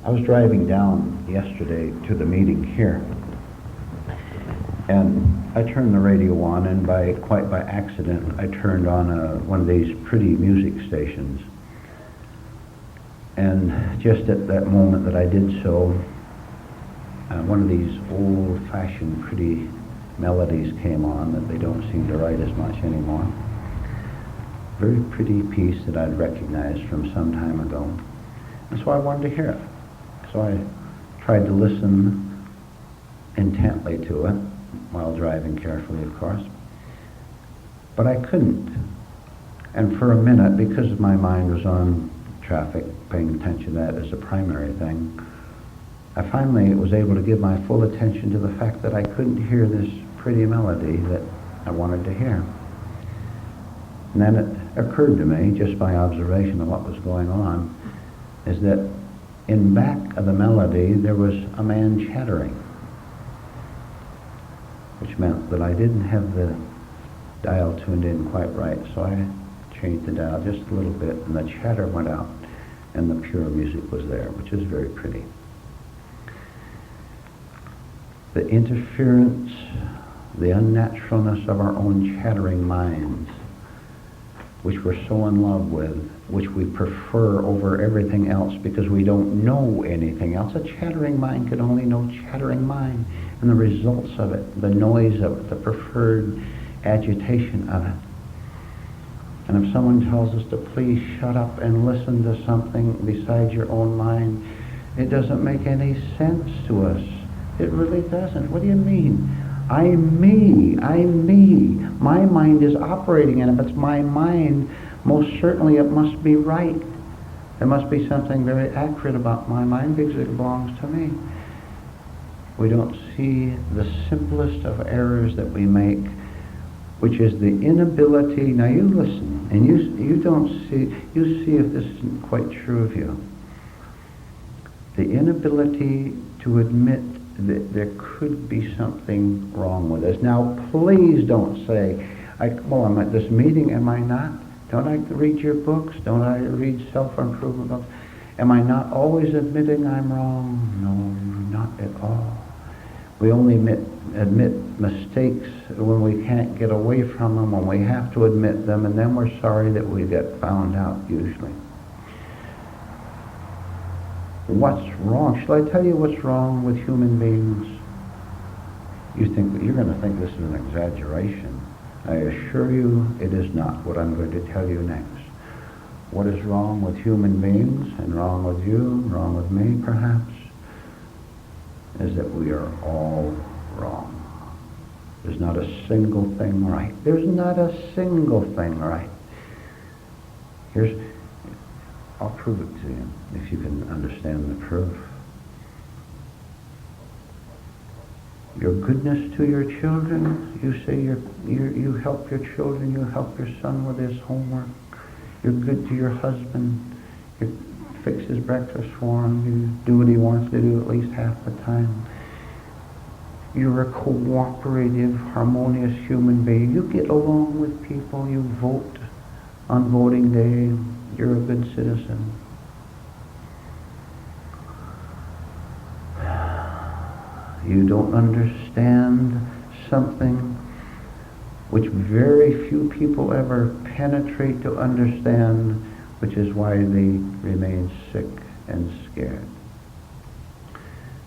I was driving down yesterday to the meeting here, and I turned the radio on, and quite by accident, I turned on one of these pretty music stations. And just at that moment that I did so, one of these old-fashioned pretty melodies came on that they don't seem to write as much anymore. Very pretty piece that I'd recognized from some time ago. And so I wanted to hear it. So I tried to listen intently to it while driving carefully, of course. But I couldn't. And for a minute, because my mind was on traffic, paying attention to that as a primary thing, I finally was able to give my full attention to the fact that I couldn't hear this pretty melody that I wanted to hear. And then it occurred to me, just by observation of what was going on, is that in back of the melody there was a man chattering, which meant that I didn't have the dial tuned in quite right, so I changed the dial just a little bit, and the chatter went out, and the pure music was there, which is very pretty. The interference, the unnaturalness of our own chattering minds, which we're so in love with, which we prefer over everything else because we don't know anything else. A chattering mind can only know chattering mind, and the results of it, the noise of it, the preferred agitation of it. And if someone tells us to please shut up and listen to something besides your own mind, it doesn't make any sense to us. It really doesn't. What do you mean? I'm me. My mind is operating, and if it's my mind, most certainly it must be right. There must be something very accurate about my mind because it belongs to me. We don't see the simplest of errors that we make, which is the inability. Now you listen, and you don't see, you see if this isn't quite true of you. The inability to admit that there could be something wrong with us. Now, please don't say, I'm at this meeting, am I not? Don't I read your books? Don't I read self-improvement books? Am I not always admitting I'm wrong? No, not at all. We only admit mistakes when we can't get away from them, when we have to admit them, and then we're sorry that we get found out, usually. What's wrong? Shall I tell you what's wrong with human beings? You're going to think this is an exaggeration. I assure you it is not what I'm going to tell you next. What is wrong with human beings, and wrong with you, and wrong with me perhaps, is that we are all wrong. There's not a single thing right. There's not a single thing right. I'll prove it to you, if you can understand the proof. Your goodness to your children, you say you help your children, you help your son with his homework. You're good to your husband, you fix his breakfast for him, you do what he wants to do at least half the time. You're a cooperative, harmonious human being. You get along with people, you vote on voting day. You're a good citizen. You don't understand something which very few people ever penetrate to understand, which is why they remain sick and scared.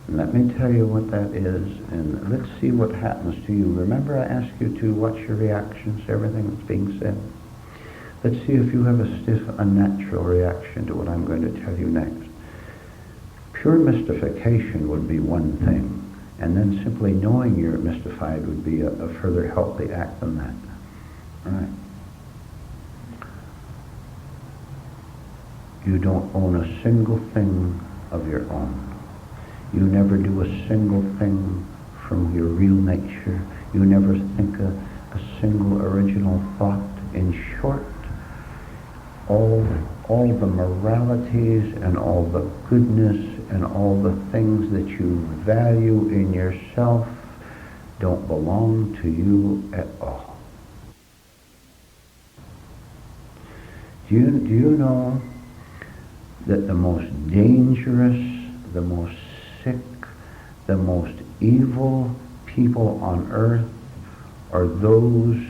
And let me tell you what that is, and let's see what happens to you. Remember, I asked you to watch your reactions to everything that's being said. Let's see if you have a stiff, unnatural reaction to what I'm going to tell you next. Pure mystification would be one thing, and then simply knowing you're mystified would be a further healthy act than that. All right. You don't own a single thing of your own. You never do a single thing from your real nature. You never think a single original thought. In short, all the moralities and all the goodness and all the things that you value in yourself don't belong to you at all. Do you know that the most dangerous the most sick, the most evil people on earth are those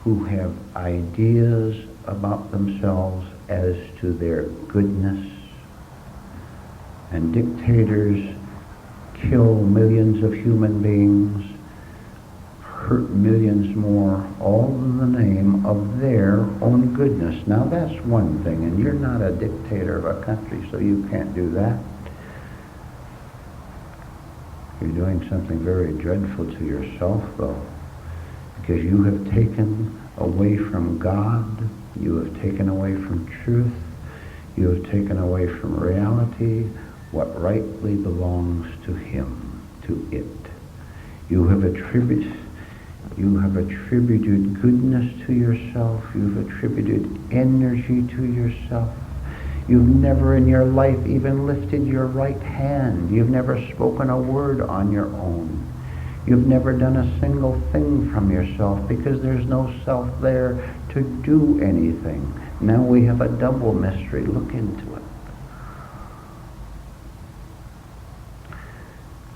who have ideas about themselves as to their goodness. And dictators kill millions of human beings, hurt millions more, all in the name of their own goodness. Now that's one thing, and you're not a dictator of a country, so you can't do that. You're doing something very dreadful to yourself, though, because you have taken away from God, you have taken away from truth, you have taken away from reality what rightly belongs to Him, to it. You have attributed goodness to yourself. You've attributed energy to yourself. You've never in your life even lifted your right hand. You've never spoken a word on your own. You've never done a single thing from yourself because there's no self there to do anything. Now we have a double mystery. Look into it.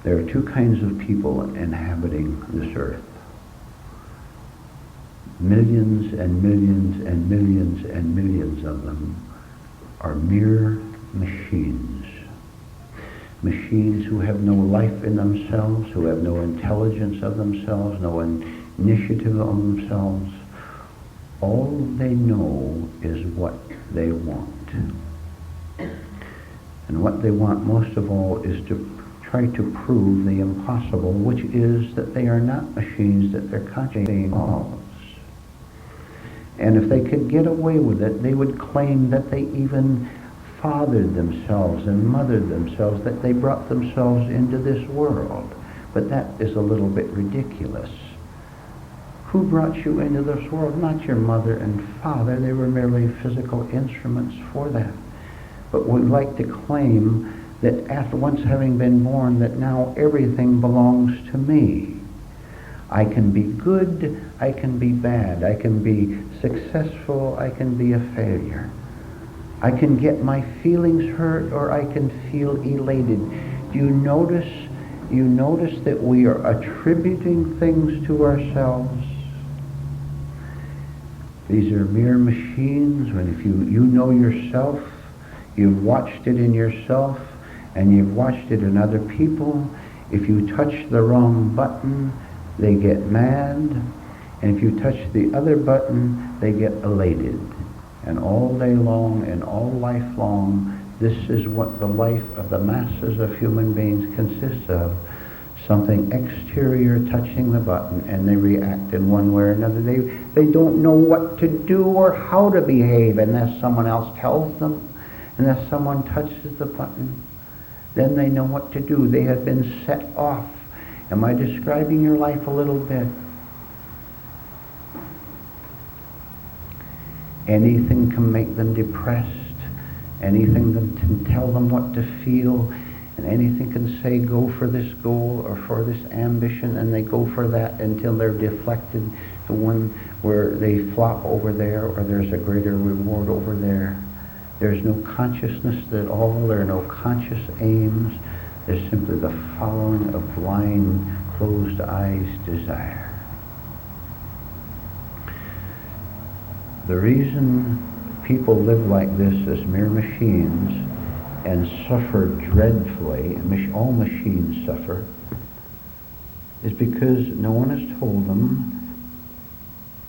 There are two kinds of people inhabiting this earth. Millions and millions and millions and millions of them are mere machines. Machines who have no life in themselves, who have no intelligence of themselves, no initiative of themselves. All they know is what they want. And what they want most of all is to try to prove the impossible, which is that they are not machines, that they're conscious beings. And if they could get away with it, they would claim that they even fathered themselves and mothered themselves, that they brought themselves into this world. But that is a little bit ridiculous. Who brought you into this world? Not your mother and father. They were merely physical instruments for that. But we'd like to claim that after once having been born, that now everything belongs to me. I can be good, I can be bad, I can be successful, I can be a failure. I can get my feelings hurt or I can feel elated. Do you notice that we are attributing things to ourselves? These are mere machines. When if you know yourself, you've watched it in yourself, and you've watched it in other people. If you touch the wrong button, they get mad, and if you touch the other button, they get elated. And all day long and all life long, this is what the life of the masses of human beings consists of. Something exterior touching the button, and they react in one way or another. They don't know what to do or how to behave unless someone else tells them, unless someone touches the button. Then they know what to do. They have been set off. Am I describing your life a little bit? Anything can make them depressed. Anything can tell them what to feel. And anything can say, go for this goal or for this ambition, and they go for that until they're deflected to one where they flop over there, or there's a greater reward over there. There's no consciousness at all. There are no conscious aims. There's simply the following of blind, closed eyes desire. The reason people live like this as mere machines and suffer dreadfully, and all machines suffer, is because no one has told them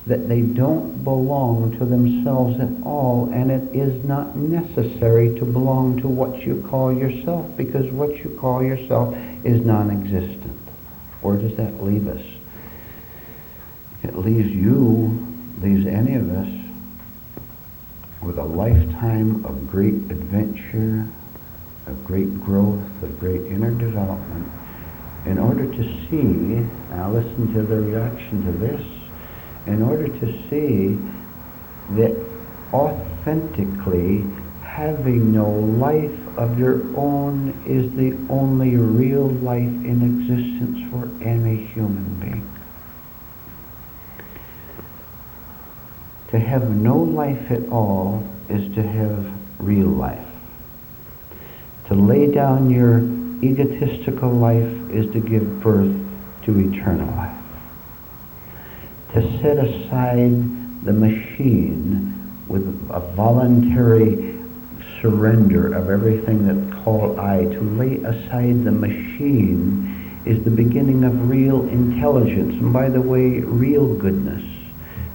that they don't belong to themselves at all, and it is not necessary to belong to what you call yourself, because what you call yourself is non-existent. Where does that leave us? It leaves any of us, with a lifetime of great adventure, of great growth, of great inner development, in order to see, now listen to the reaction to this, in order to see that authentically having no life of your own is the only real life in existence for any human being. To have no life at all is to have real life. To lay down your egotistical life is to give birth to eternal life. To set aside the machine with a voluntary surrender of everything that's called I, to lay aside the machine, is the beginning of real intelligence, and by the way, real goodness.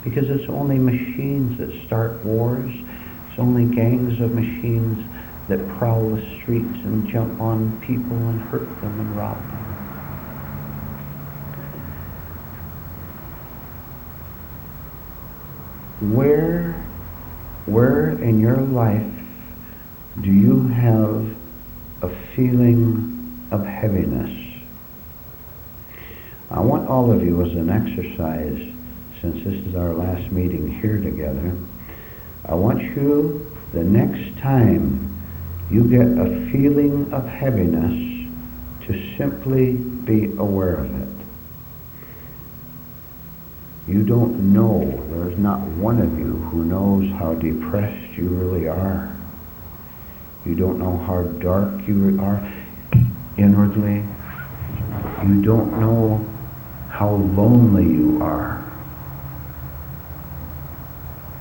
Because it's only machines that start wars. It's only gangs of machines that prowl the streets and jump on people and hurt them and rob them. Where in your life do you have a feeling of heaviness? I want all of you, as an exercise, since this is our last meeting here together, I want you, the next time you get a feeling of heaviness, to simply be aware of it. You don't know, there's not one of you who knows how depressed you really are. You don't know how dark you are inwardly. You don't know how lonely you are.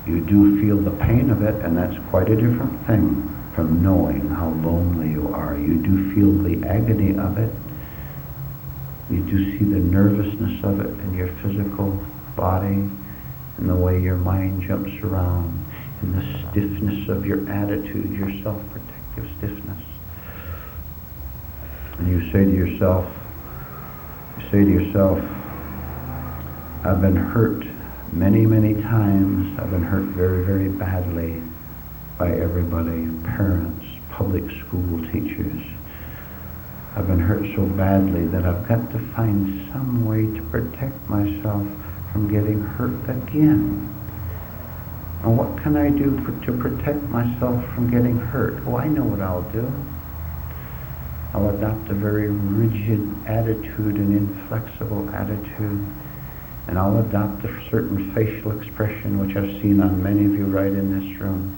You do feel the pain of it, and that's quite a different thing from knowing how lonely you are. You do feel the agony of it. You do see the nervousness of it in your physical body, and the way your mind jumps around, and the stiffness of your attitude, your self-protective stiffness. And you say to yourself, I've been hurt many, many times. I've been hurt very, very badly by everybody, parents, public school teachers. I've been hurt so badly that I've got to find some way to protect myself from getting hurt again. And what can I do to protect myself from getting hurt? Oh, I know what I'll do. I'll adopt a very rigid attitude, an inflexible attitude, and I'll adopt a certain facial expression, which I've seen on many of you right in this room,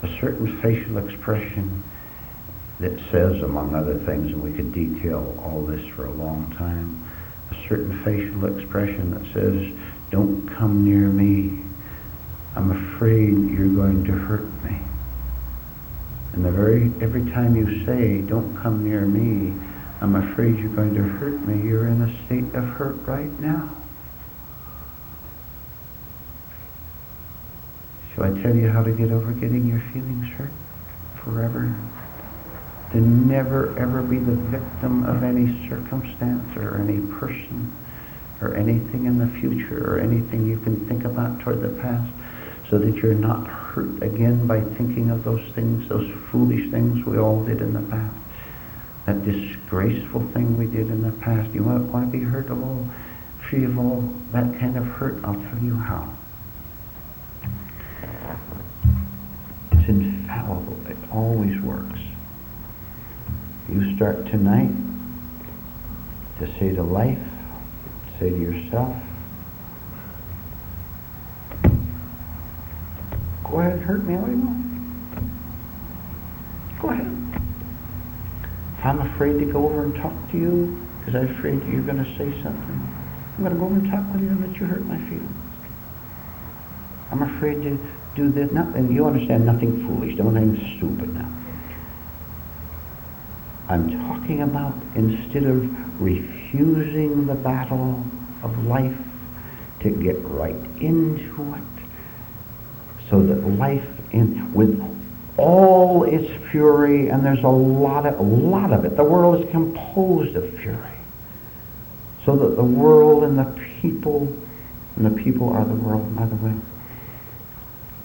a certain facial expression that says, among other things, and we could detail all this for a long time, a certain facial expression that says, don't come near me. I'm afraid you're going to hurt me. And every time you say, don't come near me, I'm afraid you're going to hurt me, you're in a state of hurt right now. Shall I tell you how to get over getting your feelings hurt forever? To never ever be the victim of any circumstance or any person or anything in the future or anything you can think about toward the past, so that you're not hurt again by thinking of those things, those foolish things we all did in the past, that disgraceful thing we did in the past. You want to be hurt of all, free of all that kind of hurt? I'll tell you how. It's infallible. It always works. You start tonight to say to life, say to yourself, go ahead and hurt me all you want. Go ahead. If I'm afraid to go over and talk to you because I'm afraid you're going to say something, I'm going to go over and talk with you and let you hurt my feelings. I'm afraid to do this. And you understand, nothing foolish, nothing stupid now. I'm talking about, instead of refusing the battle of life, to get right into it, so that life, with all its fury, and there's a lot of it, the world is composed of fury, so that the world and the people are the world, by the way,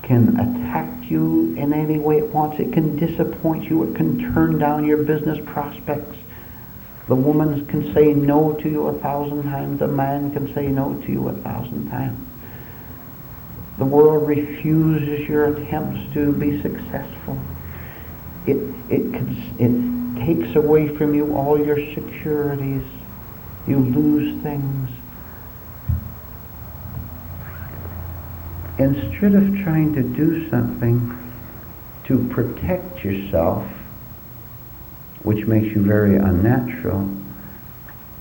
can attack you in any way it wants. It can disappoint you. It can turn down your business prospects. The woman can say no to you 1,000 times. The man can say no to you 1,000 times. The world refuses your attempts to be successful. It takes away from you all your securities. You lose things. Instead of trying to do something to protect yourself, which makes you very unnatural,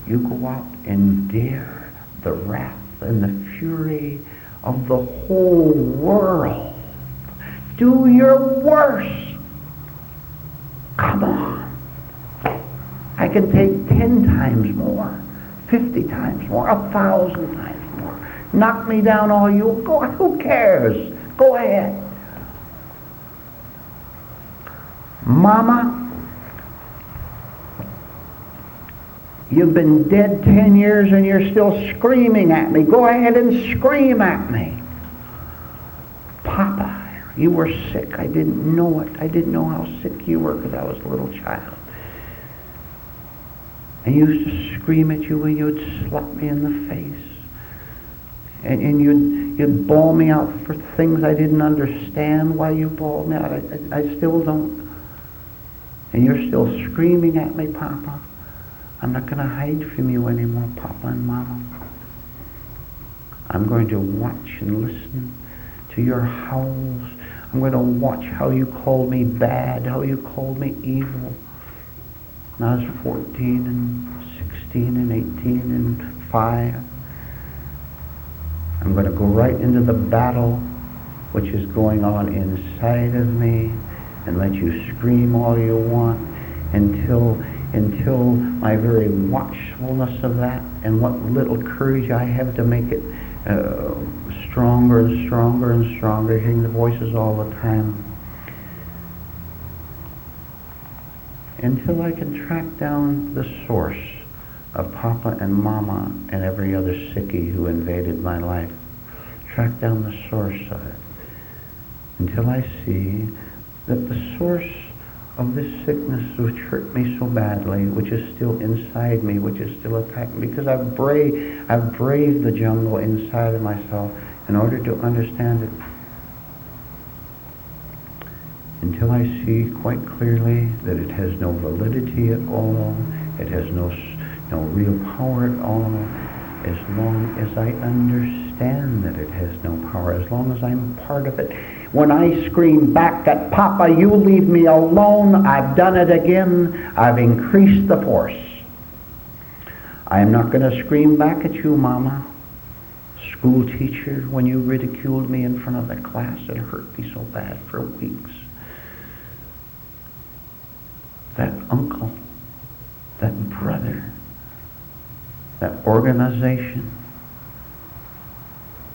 you go out and dare the wrath and the fury of the whole world. Do your worst. Come on. I can take 10 times more, 50 times more, 1,000 times more. Knock me down all you go. Who cares? Go ahead. Mama, you've been dead 10 years and you're still screaming at me. Go ahead and scream at me. Papa, you were sick. I didn't know it. I didn't know how sick you were because I was a little child. And I used to scream at you when you'd slap me in the face. And you'd bawl me out for things I didn't understand why you bawled me out. I still don't. And you're still screaming at me, Papa. I'm not going to hide from you anymore, Papa and Mama. I'm going to watch and listen to your howls. I'm going to watch how you called me bad, how you called me evil. When I was 14 and 16 and 18 and 5. I'm going to go right into the battle which is going on inside of me and let you scream all you want until my very watchfulness of that and what little courage I have to make it stronger and stronger and stronger, hearing the voices all the time, until I can track down the source of Papa and Mama and every other sickie who invaded my life. Track down the source of it until I see that the source of this sickness which hurt me so badly, which is still inside me, which is still attacking me, because I've braved the jungle inside of myself in order to understand it. Until I see quite clearly that it has no validity at all, it has no real power at all, as long as I understand that it has no power, as long as I'm part of it. When I scream back at Papa, you leave me alone, I've done it again, I've increased the force. I am not going to scream back at you, Mama. School teacher, when you ridiculed me in front of the class, it hurt me so bad for weeks. That uncle, that brother, that organization,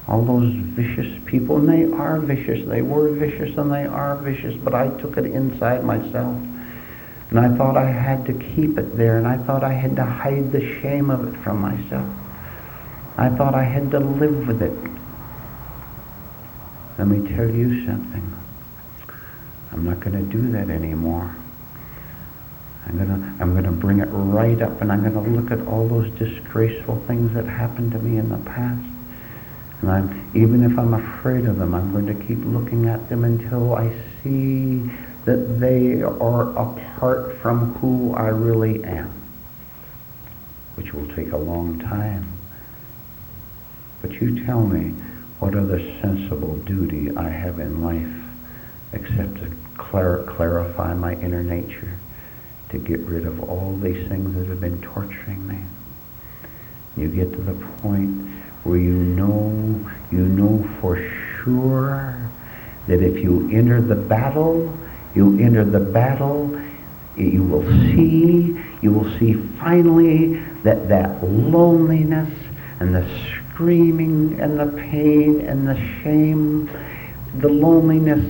all those vicious people, and they are vicious, they were vicious, and they are vicious, but I took it inside myself, and I thought I had to keep it there, and I thought I had to hide the shame of it from myself. I thought I had to live with it. Let me tell you something. I'm not going to do that anymore. I'm going to bring it right up, and I'm going to look at all those disgraceful things that happened to me in the past. And even if I'm afraid of them, I'm going to keep looking at them until I see that they are apart from who I really am, which will take a long time. But you tell me, what other sensible duty I have in life except to clarify my inner nature, to get rid of all these things that have been torturing me. You get to the point where you know for sure that if you enter the battle, you will see finally that loneliness and the screaming and the pain and the shame, the loneliness,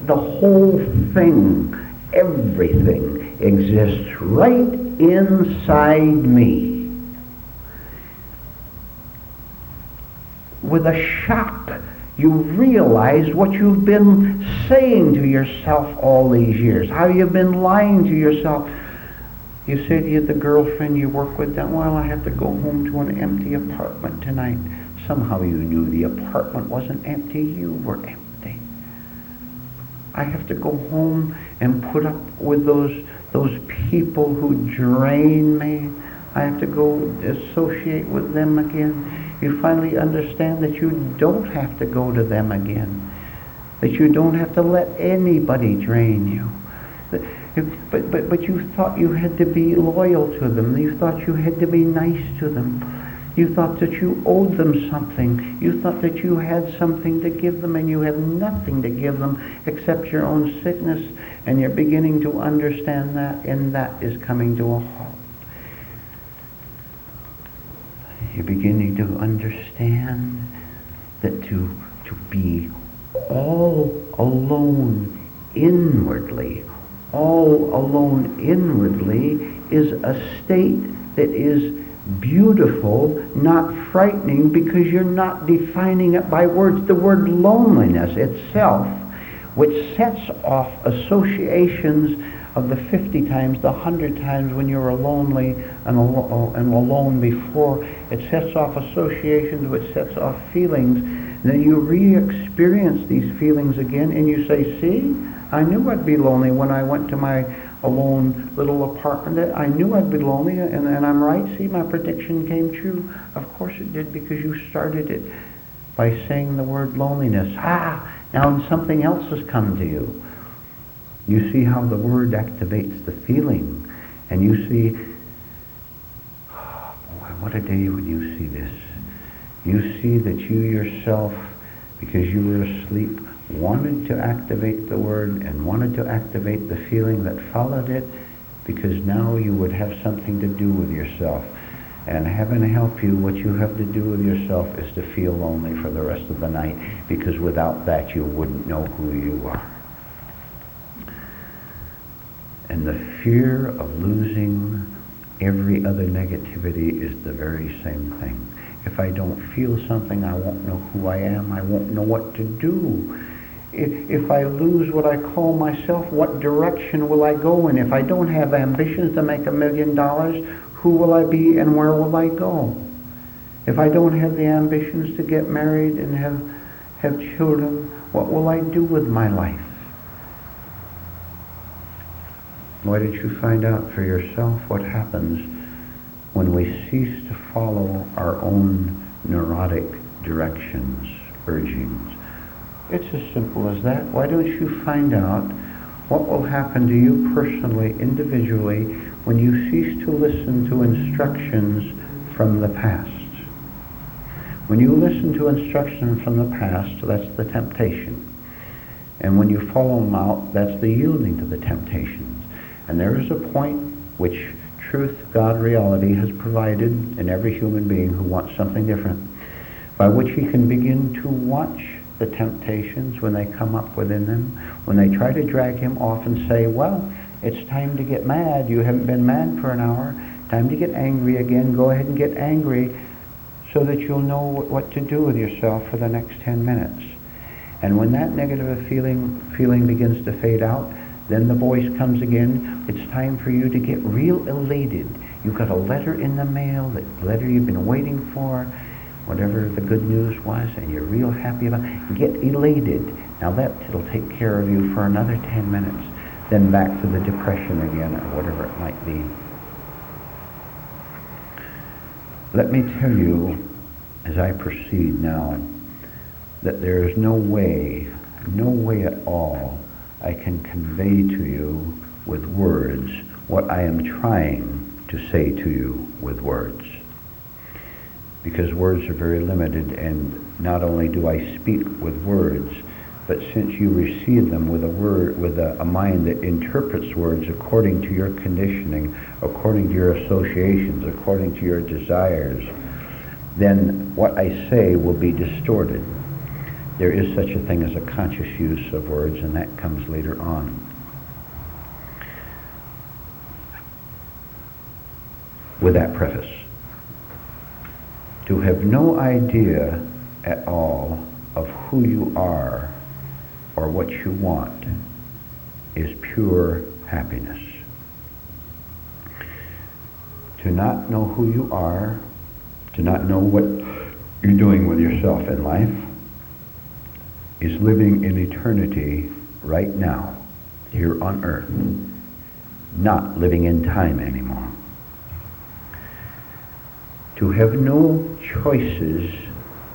the whole thing, everything exists right inside me. With a shock, you realize what you've been saying to yourself all these years, how you've been lying to yourself. You say to the girlfriend you work with, well, I have to go home to an empty apartment tonight. Somehow you knew the apartment wasn't empty, you were empty. I have to go home and put up with those people who drain me. I have to go associate with them again. You finally understand that you don't have to go to them again. That you don't have to let anybody drain you. But you thought you had to be loyal to them. You thought you had to be nice to them. You thought that you owed them something. You thought that you had something to give them, and you have nothing to give them except your own sickness, and you're beginning to understand that, and that is coming to a halt. You're beginning to understand that to be all alone inwardly, is a state that is beautiful, not frightening, because you're not defining it by words. The word loneliness itself, which sets off associations of the 50 times, the 100 times when you were lonely and alone before, it sets off associations, which sets off feelings. And then you re-experience these feelings again, and you say, see, I knew I'd be lonely when I went to my alone little apartment. I knew I'd be lonely, and I'm right. See, my prediction came true. Of course it did, because you started it by saying the word loneliness. Now something else has come to you. You see how the word activates the feeling, and you see, oh boy, what a day when you see this. You see that you yourself, because you were asleep, wanted to activate the word and wanted to activate the feeling that followed it, because now you would have something to do with yourself. And heaven help you, what you have to do with yourself is to feel lonely for the rest of the night, because without that you wouldn't know who you are. And the fear of losing every other negativity is the very same thing. If I don't feel something, I won't know who I am. I won't know what to do. If I lose what I call myself, what direction will I go in? If I don't have ambitions to make $1 million, who will I be and where will I go? If I don't have the ambitions to get married and have children, what will I do with my life? Why don't you find out for yourself what happens when we cease to follow our own neurotic directions, urgings? It's as simple as that. Why don't you find out what will happen to you personally, individually, when you cease to listen to instructions from the past? When you listen to instructions from the past, that's the temptation. And when you follow them out, that's the yielding to the temptations. And there is a point which truth, God, reality has provided in every human being who wants something different, by which he can begin to watch the temptations when they come up within them, when they try to drag him off and say, well, it's time to get mad. You haven't been mad for an hour. Time to get angry again. Go ahead and get angry so that you'll know what to do with yourself for the next 10 minutes. And when that negative feeling begins to fade out, then the voice comes again. It's time for you to get real elated. You've got a letter in the mail, the letter you've been waiting for, whatever the good news was, and you're real happy about it. Get elated. Now that'll take care of you for another 10 minutes. Then back to the depression again, or whatever it might be. Let me tell you, as I proceed now, that there is no way at all I can convey to you with words what I am trying to say to you with words. Because words are very limited, and not only do I speak with words, but since you receive them with a mind that interprets words according to your conditioning, according to your associations, according to your desires, then what I say will be distorted. There is such a thing as a conscious use of words, and that comes later on. With that preface, to have no idea at all of who you are or what you want is pure happiness. To not know who you are, to not know what you're doing with yourself in life, is living in eternity right now, here on earth, not living in time anymore. To have no choices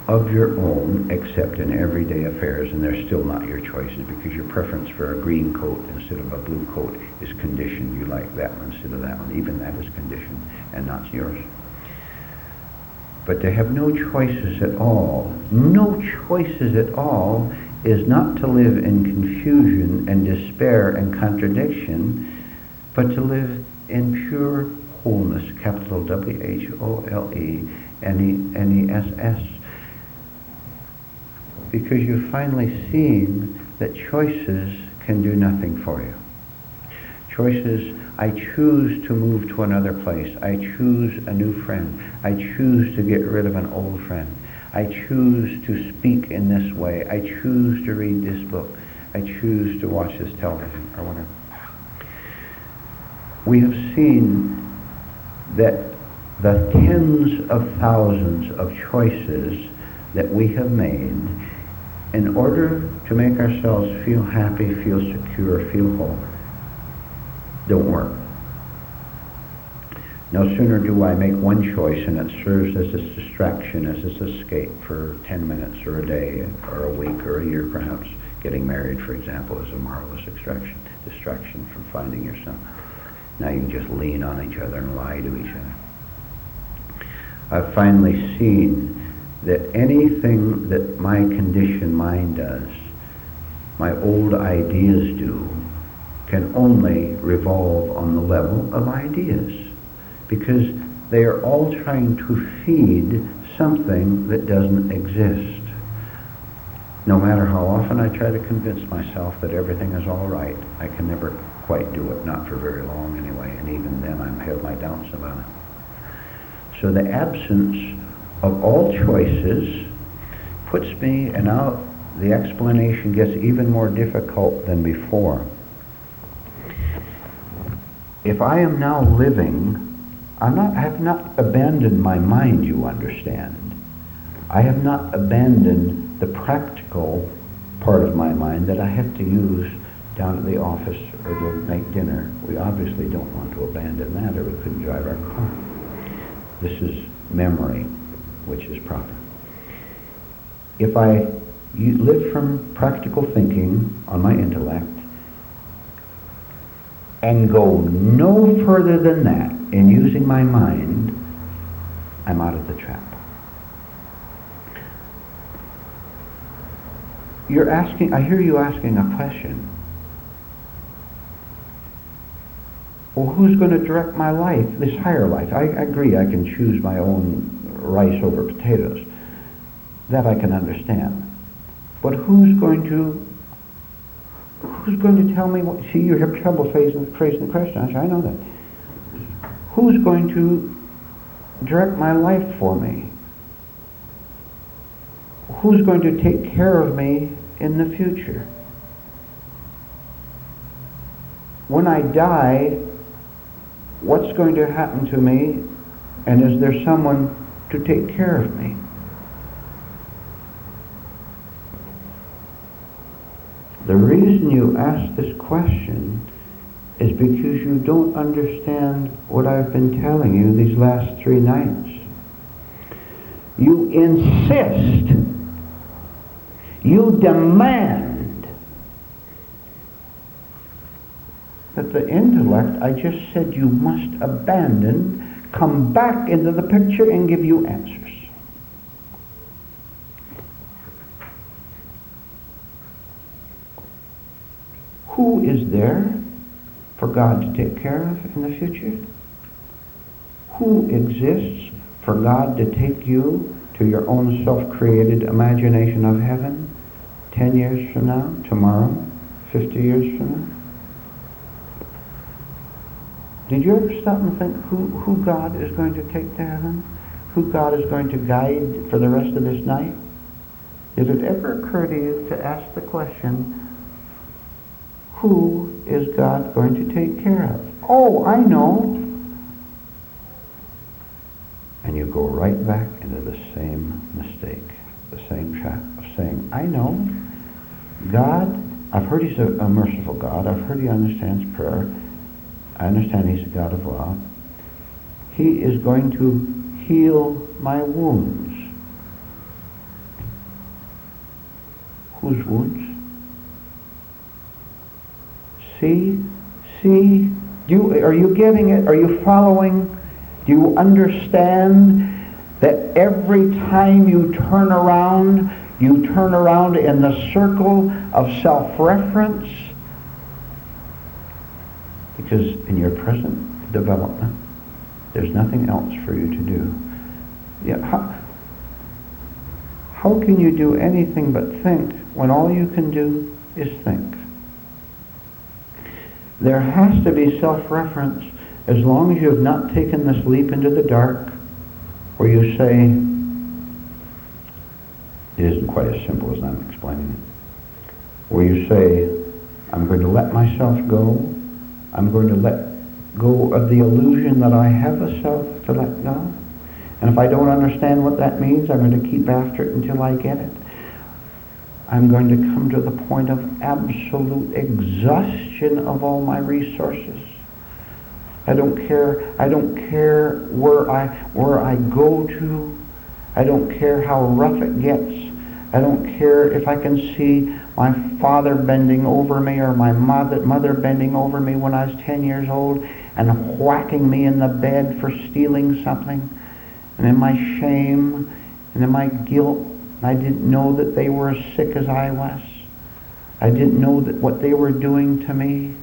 of your own except in everyday affairs, and they're still not your choices because your preference for a green coat instead of a blue coat is conditioned. You like that one instead of that one. Even that is conditioned and not yours. But to have no choices at all, no choices at all, is not to live in confusion and despair and contradiction, but to live in pure wholeness, capital WHOLE-NESS. Because you've finally seen that choices can do nothing for you. Choices, I choose to move to another place. I choose a new friend. I choose to get rid of an old friend. I choose to speak in this way. I choose to read this book. I choose to watch this television or whatever. We have seen that the tens of thousands of choices that we have made in order to make ourselves feel happy, feel secure, feel whole, don't work. No sooner do I make one choice and it serves as this distraction, as this escape for 10 minutes or a day or a week or a year perhaps. Getting married, for example, is a marvelous distraction from finding yourself. Now you just lean on each other and lie to each other. I've finally seen that anything that my conditioned mind does, my old ideas do, can only revolve on the level of ideas, because they are all trying to feed something that doesn't exist. No matter how often I try to convince myself that everything is all right, I can never quite do it, not for very long anyway, and even then I have my doubts about it. So the absence of all choices puts me, and now the explanation gets even more difficult than before. If I am now living, I have not abandoned my mind, you understand. I have not abandoned the practical part of my mind that I have to use down at the office or to make dinner. We obviously don't want to abandon that, or we couldn't drive our car. This is memory, which is proper. If I live from practical thinking on my intellect and go no further than that in using my mind, I'm out of the trap. I hear you asking a question. Well, who's going to direct my life, this higher life? I agree, I can choose my own rice over potatoes. That I can understand. But who's going to tell me what? See, you have trouble phrasing the question. I know that. Who's going to direct my life for me? Who's going to take care of me in the future? When I die, what's going to happen to me, and is there someone to take care of me? The reason you ask this question is because you don't understand what I've been telling you these last 3 nights. You insist, you demand that the intellect I just said you must abandon come back into the picture and give you answers. Who is there for God to take care of in the future? Who exists for God to take you to your own self-created imagination of heaven 10 years from now, tomorrow, 50 years from now? Did you ever stop and think who God is going to take to heaven? Who God is going to guide for the rest of this night? Did it ever occur to you to ask the question, who is God going to take care of? Oh, I know. And you go right back into the same mistake, the same trap of saying, I know. God, I've heard He's a merciful God. I've heard He understands prayer. I understand He's a God of love. He is going to heal my wounds. those wounds. See? Are you getting it? Are you following? Do you understand that every time you turn around in the circle of self-reference? Because in your present development, there's nothing else for you to do. Yeah, how can you do anything but think when all you can do is think? There has to be self-reference as long as you have not taken this leap into the dark where you say, it isn't quite as simple as I'm explaining it, where you say, I'm going to let myself go. I'm going to let go of the illusion that I have a self to let go. And if I don't understand what that means, I'm going to keep after it until I get it. I'm going to come to the point of absolute exhaustion of all my resources. I don't care where I go to. I don't care how rough it gets. I don't care if I can see my father bending over me or my mother bending over me when I was 10 years old and whacking me in the bed for stealing something. And in my shame and in my guilt, I didn't know that they were as sick as I was. I didn't know that what they were doing to me.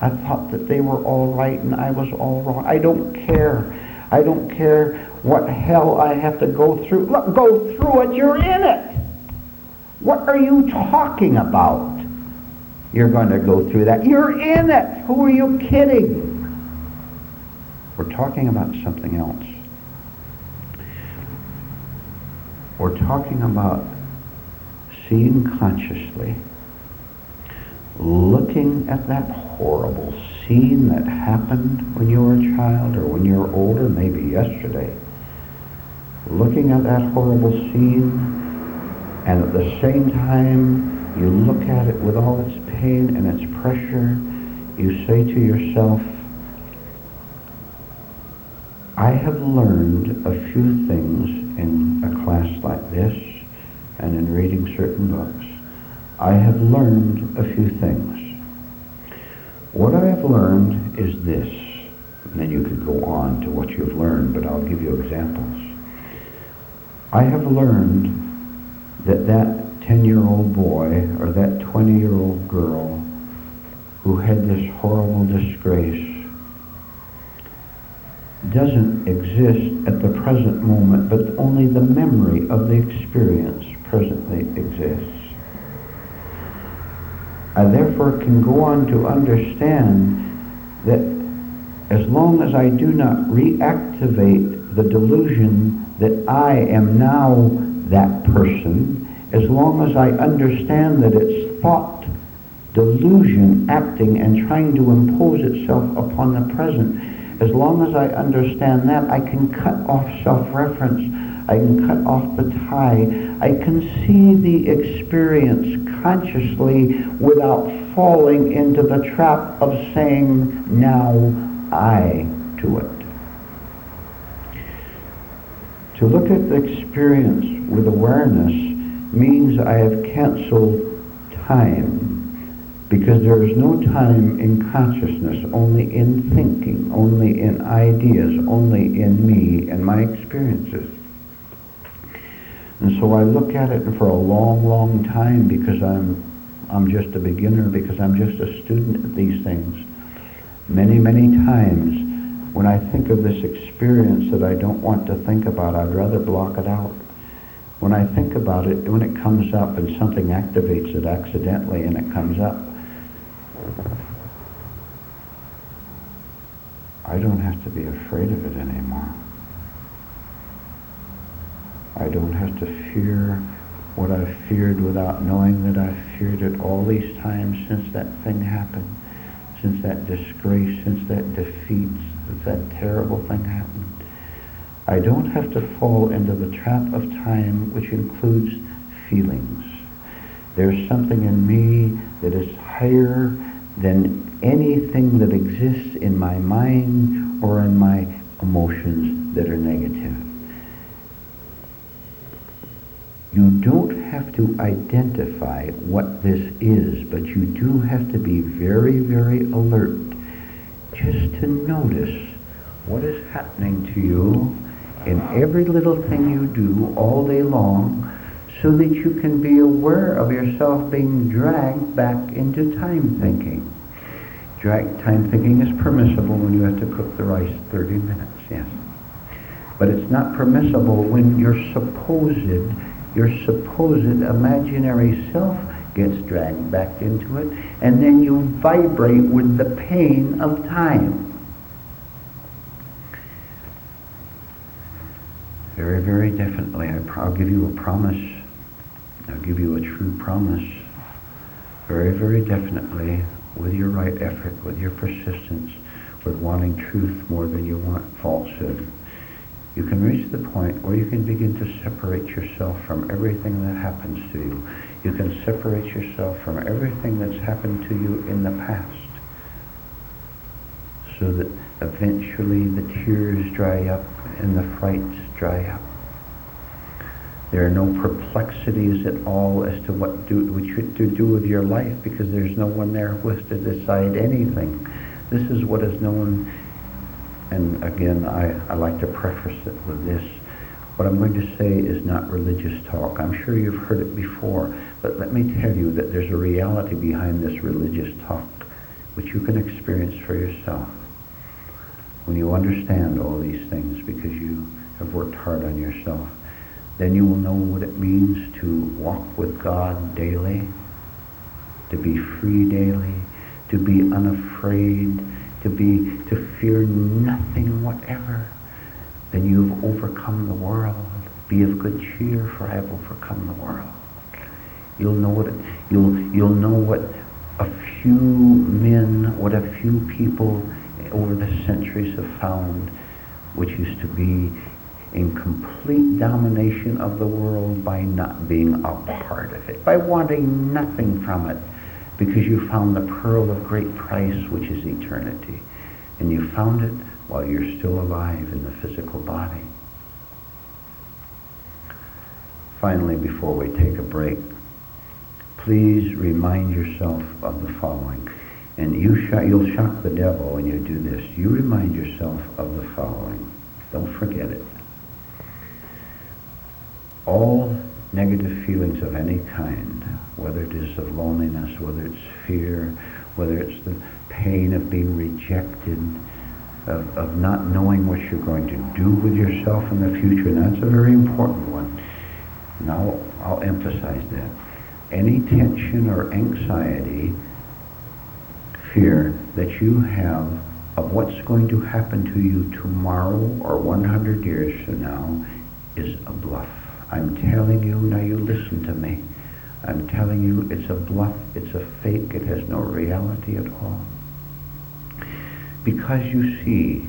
I thought that they were all right and I was all wrong. I don't care. I don't care what hell I have to go through. Look, go through it. You're in it. What are you talking about? You're going to go through that. You're in it. Who are you kidding? We're talking about something else. We're talking about seeing consciously, looking at that horrible scene that happened when you were a child or when you were older, maybe yesterday. Looking at that horrible scene, and at the same time you look at it with all its pain and its pressure, you say to yourself, I have learned a few things in a class like this and in reading certain books. I have learned a few things. What I have learned is this, and then you could go on to what you've learned, but I'll give you examples. I have learned that 10-year-old boy or that 20-year-old girl who had this horrible disgrace doesn't exist at the present moment, but only the memory of the experience presently exists. I therefore can go on to understand that as long as I do not reactivate the delusion that I am now that person, as long as I understand that it's thought delusion acting and trying to impose itself upon the present, as long as I understand that, I can cut off self-reference. I can cut off the tie. I can see the experience consciously without falling into the trap of saying, now I to it. To look at the experience with awareness means I have canceled time, because there is no time in consciousness, only in thinking, only in ideas, only in me and my experiences. And so I look at it for a long, long time, because I'm just a beginner, because I'm just a student at these things. Many, many times when I think of this experience that I don't want to think about, I'd rather block it out. When I think about it, when it comes up and something activates it accidentally and it comes up, I don't have to be afraid of it anymore. I don't have to fear what I've feared without knowing that I've feared it all these times since that thing happened, since that disgrace, since that defeat, since that terrible thing happened. I don't have to fall into the trap of time, which includes feelings. There's something in me that is higher than anything that exists in my mind or in my emotions that are negative. You don't have to identify what this is, but you do have to be very, very alert just to notice what is happening to you in every little thing you do all day long, so that you can be aware of yourself being dragged back into time thinking. Time thinking is permissible when you have to cook the rice 30 minutes, yes. But it's not permissible when your supposed imaginary self gets dragged back into it, and then you vibrate with the pain of time. Very, very definitely. I'll give you a promise. I'll give you a true promise. Very, very definitely, with your right effort, with your persistence, with wanting truth more than you want falsehood, you can reach the point where you can begin to separate yourself from everything that happens to you. You can separate yourself from everything that's happened to you in the past, so that eventually the tears dry up and the frights dry up. There are no perplexities at all as to what to do with your life, because there's no one there who has to decide anything. This is what is known, and again, I like to preface it with this. What I'm going to say is not religious talk. I'm sure you've heard it before, but let me tell you that there's a reality behind this religious talk, which you can experience for yourself. When you understand all these things, because you have worked hard on yourself, then you will know what it means to walk with God daily, to be free daily, to be unafraid, to fear nothing whatever. Then you've overcome the world. Be of good cheer, for I have overcome the world. You'll know what a few men, what a few people over the centuries have found, which is to be in complete domination of the world by not being a part of it, by wanting nothing from it, because you found the pearl of great price, which is eternity. And you found it while you're still alive in the physical body. Finally, before we take a break, please remind yourself of the following. And you'll shock the devil when you do this. You remind yourself of the following. Don't forget it. All negative feelings of any kind, whether it is of loneliness, whether it's fear, whether it's the pain of being rejected, of not knowing what you're going to do with yourself in the future, and that's a very important one. Now I'll emphasize that. Any tension or anxiety, fear that you have of what's going to happen to you tomorrow or 100 years from now is a bluff. I'm telling you, now you listen to me. I'm telling you, it's a bluff, it's a fake, it has no reality at all. Because you see,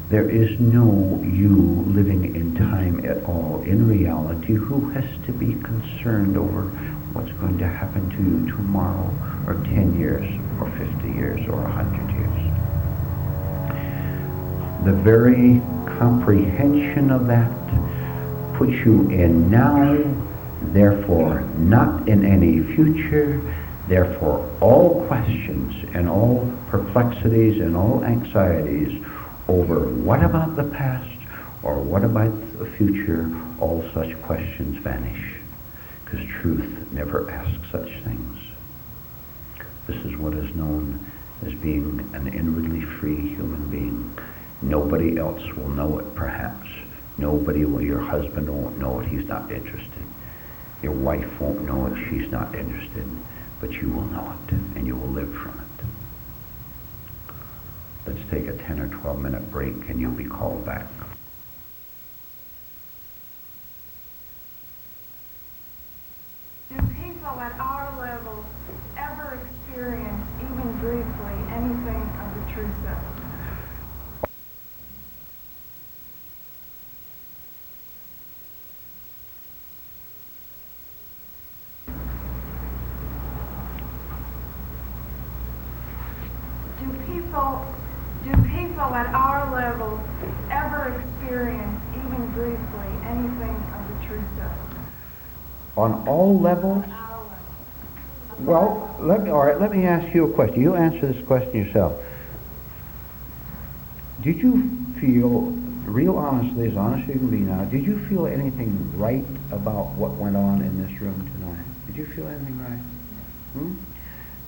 there is no you living in time at all. In reality, who has to be concerned over what's going to happen to you tomorrow, or 10 years, or 50 years, or 100 years? The very comprehension of that puts you in now, therefore not in any future, therefore all questions and all perplexities and all anxieties over what about the past or what about the future, all such questions vanish, because truth never asks such things. This is what is known as being an inwardly free human being. Nobody else will know it, perhaps. Nobody will. Your husband won't know it. He's not interested. Your wife won't know it. She's not interested. But you will know it, and you will live from it. Let's take a 10 or 12 minute break, and you'll be called back. Do people at our level ever experience, even briefly, anything of the true self? Do people at our level ever experience, even briefly, anything of the true self? On all levels? Well, let me ask you a question. You answer this question yourself. Did you feel, real honestly, as honest as you can be now, did you feel anything right about what went on in this room tonight? Did you feel anything right? Do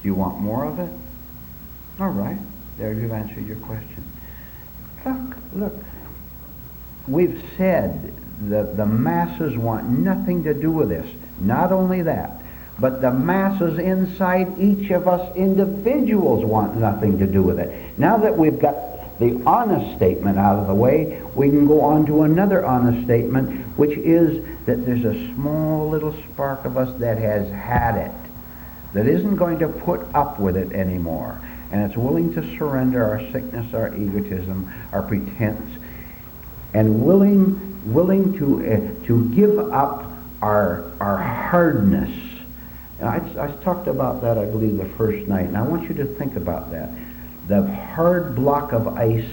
you want more of it? All right. There, you've answered your question. Look. We've said that the masses want nothing to do with this. Not only that, but the masses inside each of us individuals want nothing to do with it. Now that we've got the honest statement out of the way, we can go on to another honest statement, which is that there's a small little spark of us that has had it, that isn't going to put up with it anymore, and it's willing to surrender our sickness, our egotism, our pretense, and willing to give up our hardness. And I talked about that, I believe, the first night, and I want you to think about that. The hard block of ice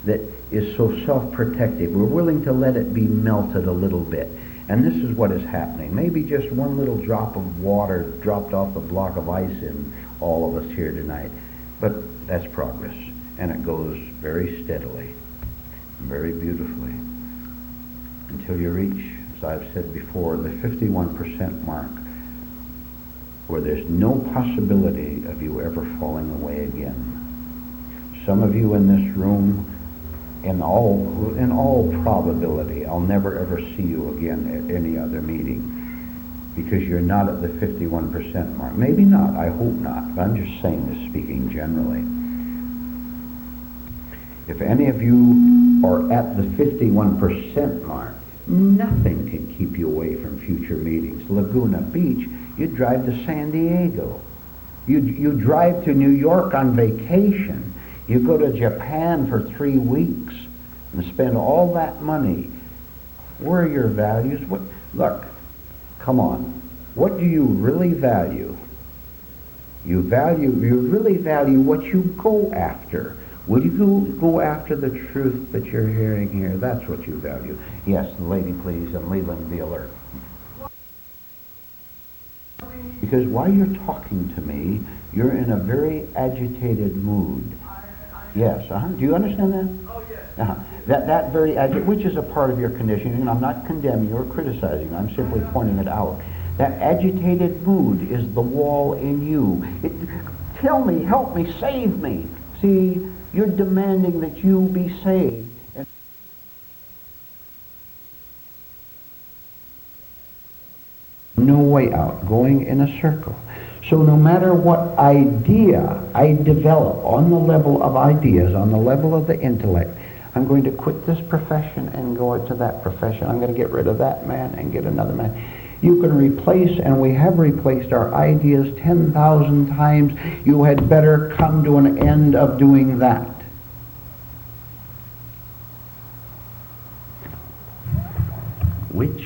that is so self-protective. We're willing to let it be melted a little bit. And this is what is happening. Maybe just one little drop of water dropped off the block of ice in all of us here tonight. But that's progress. And it goes very steadily, very beautifully, until you reach, as I've said before, the 51% mark, where there's no possibility of you ever falling away again. Some of you in this room, in all probability, I'll never ever see you again at any other meeting, because you're not at the 51% mark. Maybe not, I hope not, but I'm just saying this, speaking generally. If any of you are at the 51% mark, nothing can keep you away from future meetings. Laguna Beach, you drive to San Diego. You drive to New York on vacation. You go to Japan for 3 weeks and spend all that money. Where are your values? Look, come on. What do you really value? You really value what you go after. Will you go after the truth that you're hearing here? That's what you value. Yes, the lady, please, and Leland, be alert. Because while you're talking to me, you're in a very agitated mood. Yes, do you understand that? Oh, yes. That very which is a part of your conditioning, and I'm not condemning you or criticizing you, I'm simply pointing it out. That agitated mood is the wall in you. Tell me, help me, save me. See, you're demanding that you be saved. And no way out, going in a circle. So no matter what idea I develop on the level of ideas, on the level of the intellect, I'm going to quit this profession and go to that profession. I'm going to get rid of that man and get another man. You can replace, and we have replaced our ideas 10,000 times. You had better come to an end of doing that. Which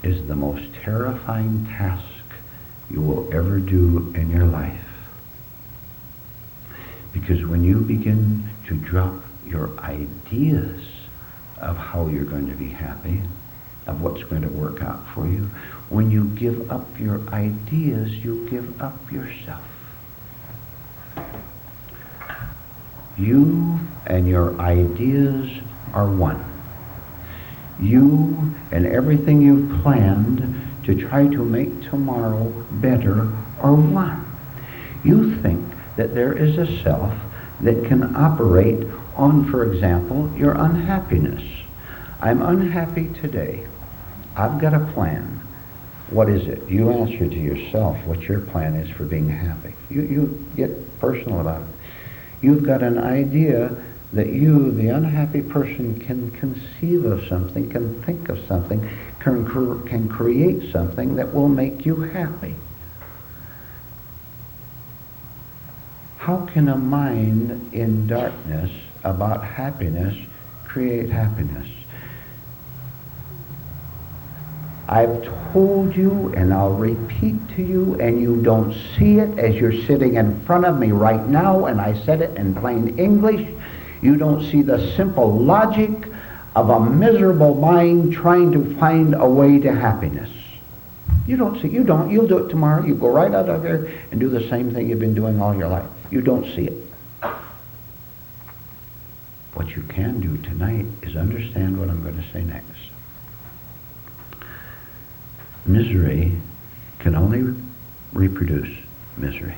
is the most terrifying task you will ever do in your life? Because when you begin to drop your ideas of how you're going to be happy, of what's going to work out for you, when you give up your ideas, you give up yourself. You and your ideas are one. You and everything you've planned to try to make tomorrow better are one. You think that there is a self that can operate on, for example, your unhappiness. I'm unhappy today. I've got a plan. What is it? You answer to yourself what your plan is for being happy. You get personal about it. You've got an idea that you, the unhappy person, can conceive of something, can think of something, can create something that will make you happy. How can a mind in darkness about happiness create happiness? I've told you, and I'll repeat to you, and you don't see it as you're sitting in front of me right now, and I said it in plain English. You don't see the simple logic of a miserable mind trying to find a way to happiness. You don't see. You don't. You'll do it tomorrow. You go right out of there and do the same thing you've been doing all your life. You don't see it. What you can do tonight is understand what I'm going to say next. Misery can only reproduce misery.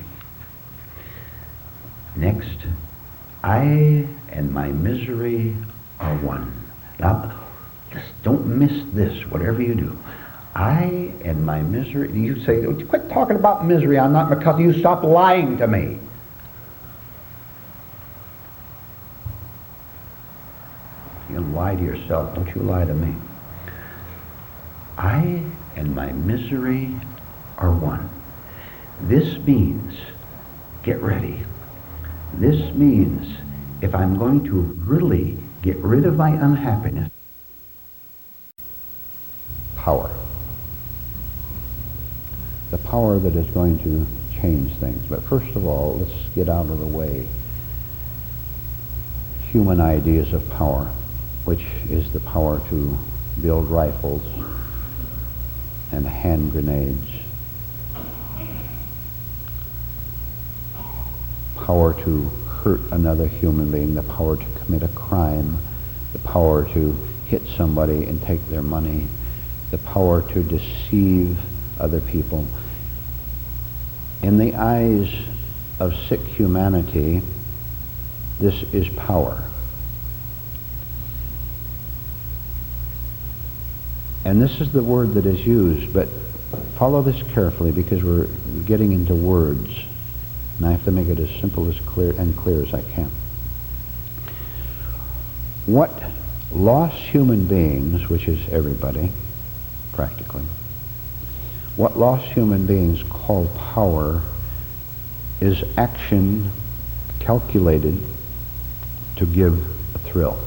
Next, I and my misery are one. Now, don't miss this, whatever you do. I and my misery, you say, quit talking about misery, I'm not, because you stop lying to me. You lie to yourself, don't you lie to me. I and my misery are one. This means, get ready, this means if I'm going to really get rid of my unhappiness, power. The power that is going to change things. But first of all, let's get out of the way human ideas of power, which is the power to build rifles and hand grenades, power to hurt another human being, the power to commit a crime, the power to hit somebody and take their money, the power to deceive other people. In the eyes of sick humanity, this is power. And this is the word that is used, but follow this carefully because we're getting into words, and I have to make it as simple as clear as I can. What lost human beings, which is everybody, practically, what lost human beings call power is action calculated to give a thrill.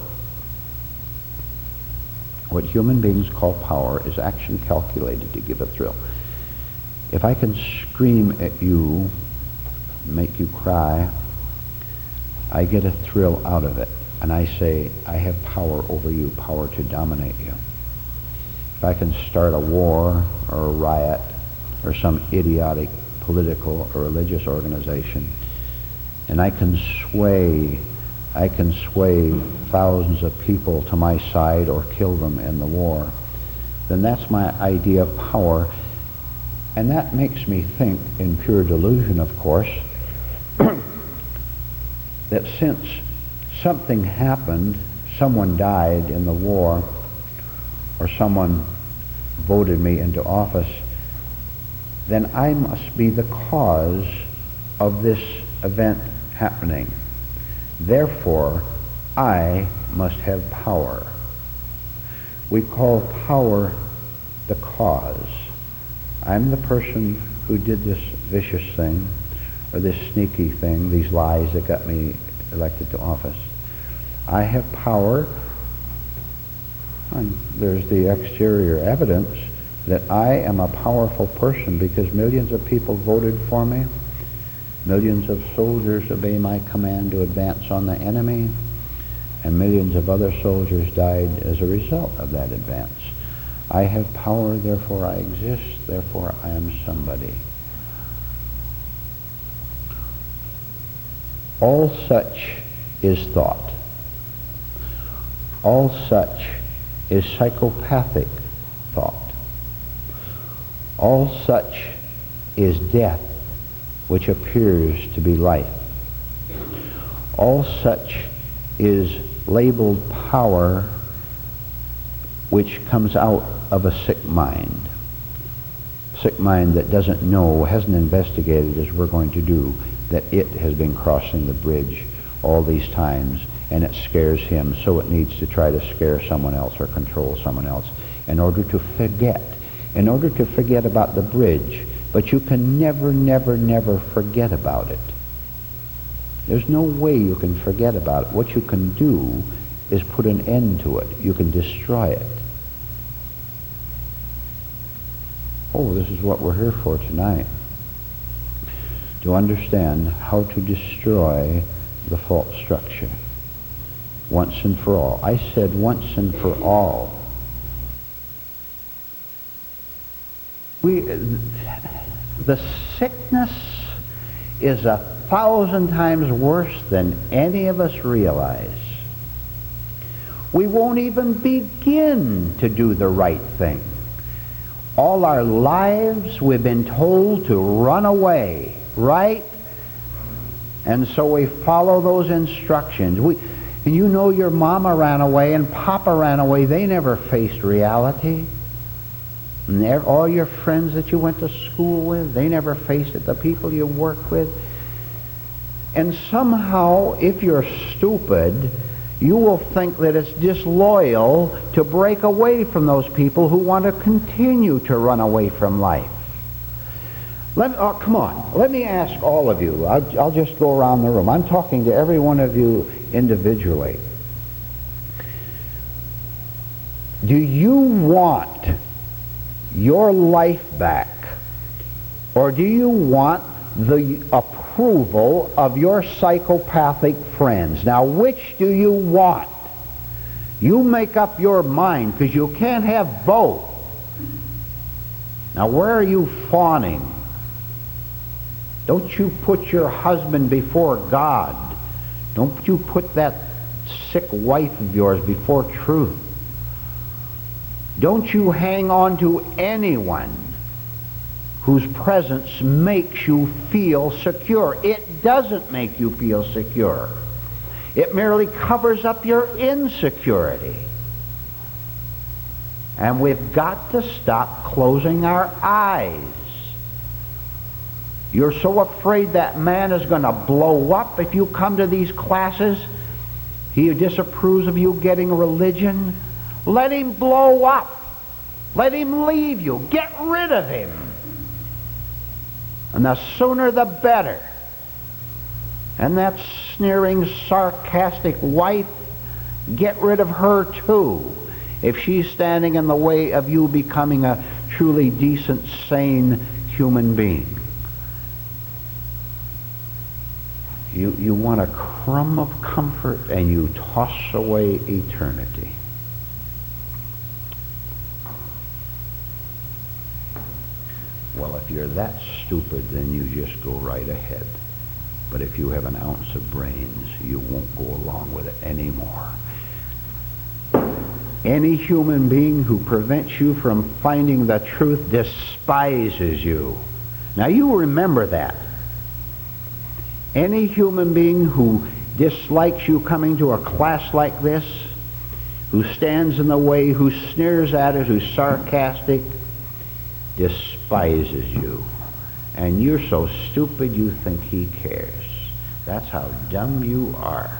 What human beings call power is action calculated to give a thrill. If I can scream at you, make you cry, I get a thrill out of it. And I say, I have power over you, power to dominate you. If I can start a war or a riot or some idiotic political or religious organization, and I can sway thousands of people to my side or kill them in the war, then that's my idea of power. And that makes me think, in pure delusion of course, that since something happened, someone died in the war, or someone voted me into office, then I must be the cause of this event happening. Therefore, I must have power. We call power the cause. I'm the person who did this vicious thing, or this sneaky thing, these lies that got me elected to office. I have power, and there's the exterior evidence that I am a powerful person because millions of people voted for me. Millions of soldiers obey my command to advance on the enemy, and millions of other soldiers died as a result of that advance. I have power, therefore I exist, therefore I am somebody. All such is thought. All such is psychopathic thought. All such is death, which appears to be life. All such is labeled power, which comes out of a sick mind. Sick mind that doesn't know, hasn't investigated, as we're going to do, that it has been crossing the bridge all these times, and it scares him, so it needs to try to scare someone else or control someone else in order to forget about the bridge. But you can never, never, never forget about it. There's no way you can forget about it. What you can do is put an end to it. You can destroy it. Oh, this is what we're here for tonight. To understand how to destroy the fault structure once and for all. I said once and for all. The sickness is 1,000 times worse than any of us realize. We won't even begin to do the right thing. All our lives we've been told to run away, right? And so we follow those instructions. And you know your mama ran away and papa ran away. They never faced reality. And all your friends that you went to school with, they never faced it. The people you work with. And somehow, if you're stupid, you will think that it's disloyal to break away from those people who want to continue to run away from life. Come on. Let me ask all of you. I'll just go around the room. I'm talking to every one of you individually. Do you want your life back, or do you want the approval of your psychopathic friends? Now, which do you want? You make up your mind, because you can't have both. Now, where are you fawning? Don't you put your husband before God. Don't you put that sick wife of yours before truth. Don't you hang on to anyone whose presence makes you feel secure. It doesn't make you feel secure. It merely covers up your insecurity. And we've got to stop closing our eyes. You're so afraid that man is going to blow up if you come to these classes. He disapproves of you getting religion. Let him blow up. Let him leave you. Get rid of him. And the sooner the better. And that sneering, sarcastic wife, get rid of her too, if she's standing in the way of you becoming a truly decent, sane human being. You want a crumb of comfort and you toss away eternity. Well, if you're that stupid, then you just go right ahead. But if you have an ounce of brains, you won't go along with it anymore. Any human being who prevents you from finding the truth despises you. Now you remember that. Any human being who dislikes you coming to a class like this, who stands in the way, who sneers at us, who's sarcastic, despises you. And you're so stupid you think he cares. That's how dumb you are.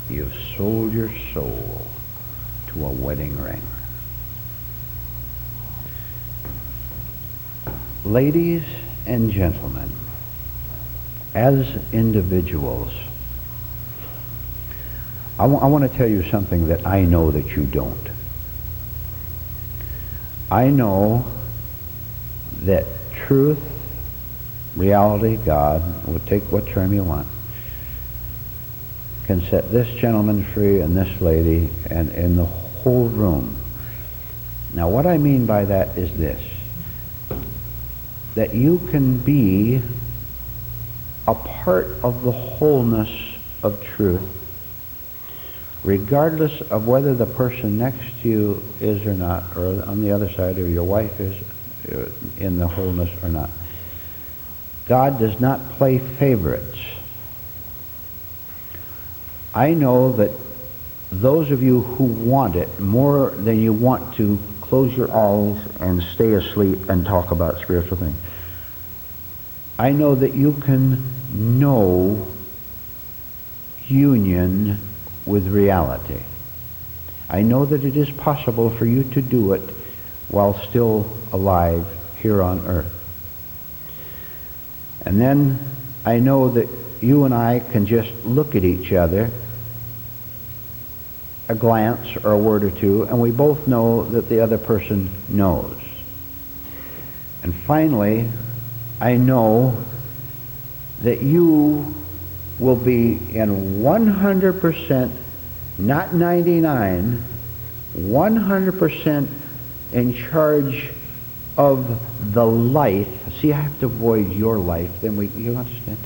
You've sold your soul to a wedding ring. Ladies and gentlemen, as individuals, I want to tell you something that I know that you don't. I know that truth, reality, God, we'll take what term you want, can set this gentleman free and this lady and in the whole room. Now what I mean by that is this, that you can be a part of the wholeness of truth, regardless of whether the person next to you is or not, or on the other side, or your wife is in the wholeness or not. God does not play favorites. I know that those of you who want it more than you want to close your eyes and stay asleep and talk about spiritual things, I know that you can know union with reality. I know that it is possible for you to do it while still alive here on earth. And then I know that you and I can just look at each other, a glance or a word or two, and we both know that the other person knows. And finally, I know that you will be in 100%, not 99, 100% in charge of the life. See, I have to avoid your life. Then you understand?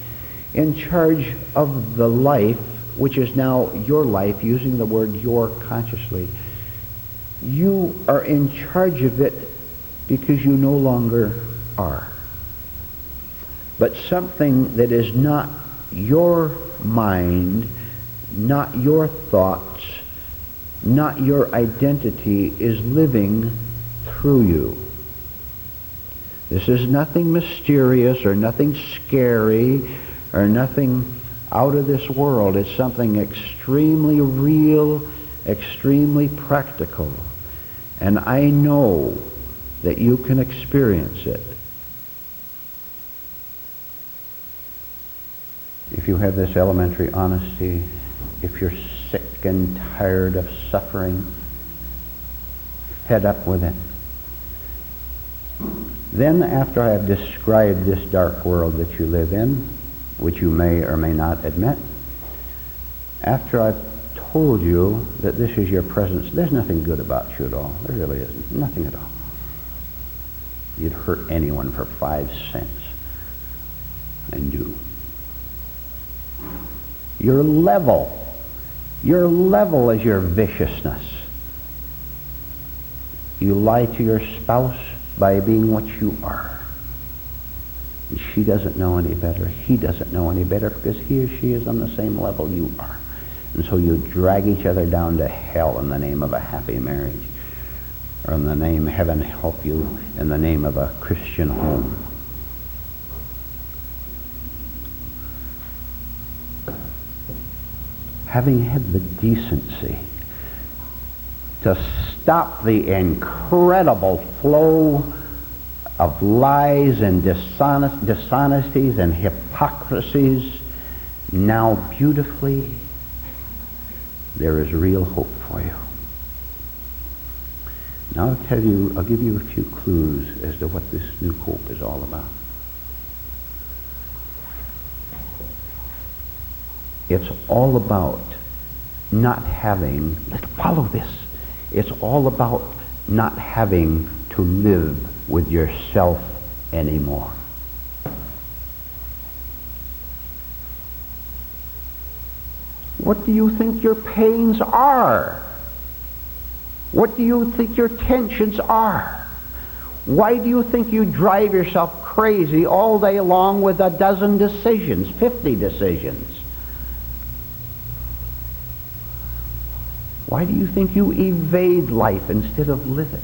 In charge of the life, which is now your life, using the word your consciously. You are in charge of it because you no longer are. But something that is not your mind, not your thoughts, not your identity is living through you. This is nothing mysterious or nothing scary or nothing out of this world. It's something extremely real, extremely practical. And I know that you can experience it. If you have this elementary honesty, if you're sick and tired of suffering, fed up with it, then after I have described this dark world that you live in, which you may or may not admit, after I've told you that this is your presence, there's nothing good about you at all. There really isn't. Nothing at all. You'd hurt anyone for 5 cents. And do. Your level is your viciousness. You lie to your spouse by being what you are. And she doesn't know any better. He doesn't know any better because he or she is on the same level you are. And so you drag each other down to hell in the name of a happy marriage. Or in the name, heaven help you, in the name of a Christian home. Having had the decency to stop the incredible flow of lies and dishonesties and hypocrisies, now beautifully, there is real hope for you. Now I'll give you a few clues as to what this new hope is all about. It's all about not having, let's follow this, it's all about not having to live with yourself anymore. What do you think your pains are? What do you think your tensions are? Why do you think you drive yourself crazy all day long with a dozen decisions, 50 decisions? Why do you think you evade life instead of live it?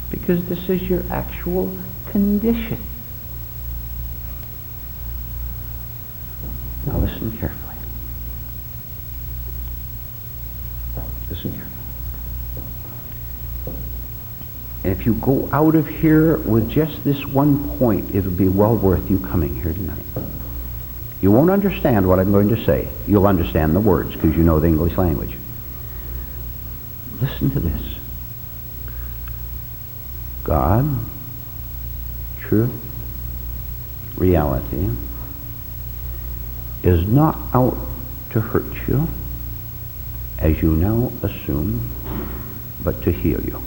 Because this is your actual condition. Now listen carefully. Listen carefully. And if you go out of here with just this one point, it'll be well worth you coming here tonight. You won't understand what I'm going to say. You'll understand the words because you know the English language. Listen to this. God, truth, reality, is not out to hurt you, as you now assume, but to heal you.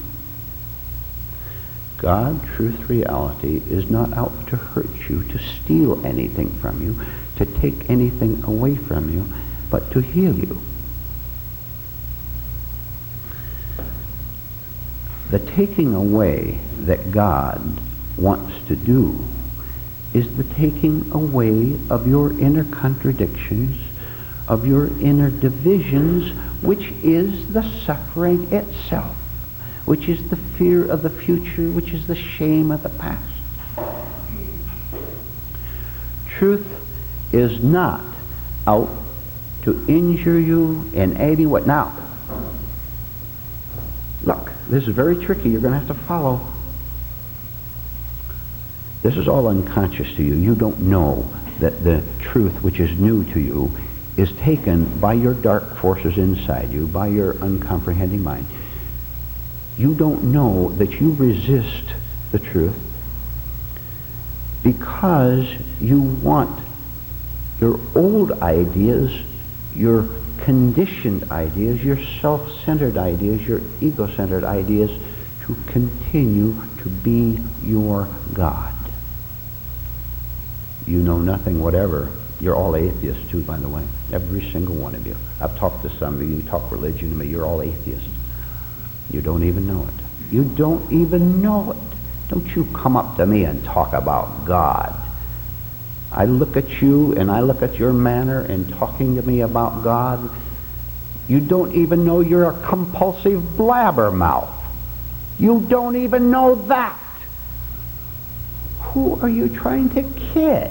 God, truth, reality, is not out to hurt you, to steal anything from you, to take anything away from you, but to heal you. The taking away that God wants to do is the taking away of your inner contradictions, of your inner divisions, which is the suffering itself, which is the fear of the future, which is the shame of the past. Truth is not out to injure you in any way. Now, look, this is very tricky. You're going to have to follow. This is all unconscious to you. You don't know that the truth which is new to you is taken by your dark forces inside you, by your uncomprehending mind. You don't know that you resist the truth because you want your old ideas your conditioned ideas, your self-centered ideas, your ego-centered ideas to continue to be your God. You know nothing whatever. You're all atheists too, by the way. Every single one of you. I've talked to some of you. You talk religion to me. You're all atheists. You don't even know it. You don't even know it. Don't you come up to me and talk about God. I look at you and I look at your manner in talking to me about God. You don't even know you're a compulsive blabbermouth. You don't even know that. Who are you trying to kid?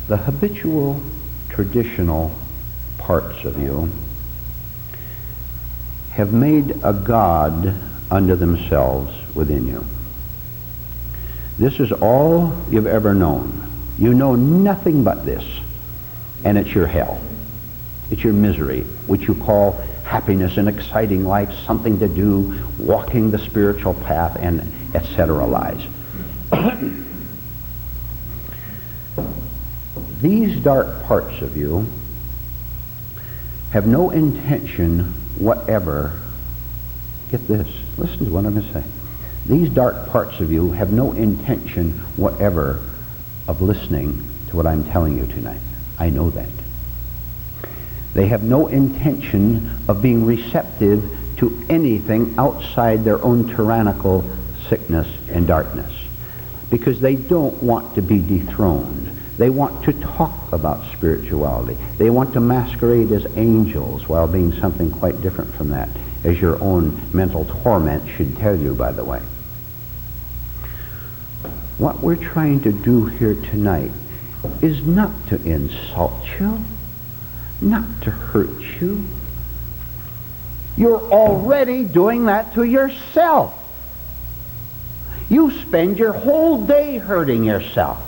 The habitual, traditional parts of you have made a God unto themselves within you. This is all you've ever known. You know nothing but this, and it's your hell. It's your misery, which you call happiness, an exciting life, something to do, walking the spiritual path, and etc. lies. These dark parts of you have no intention whatever. Get this. Listen to what I'm going to say. These dark parts of you have no intention whatever of listening to what I'm telling you tonight. I know that. They have no intention of being receptive to anything outside their own tyrannical sickness and darkness, because they don't want to be dethroned. They want to talk about spirituality. They want to masquerade as angels while being something quite different from that, as your own mental torment should tell you, by the way. What we're trying to do here tonight is not to insult you, not to hurt you. You're already doing that to yourself. You spend your whole day hurting yourself.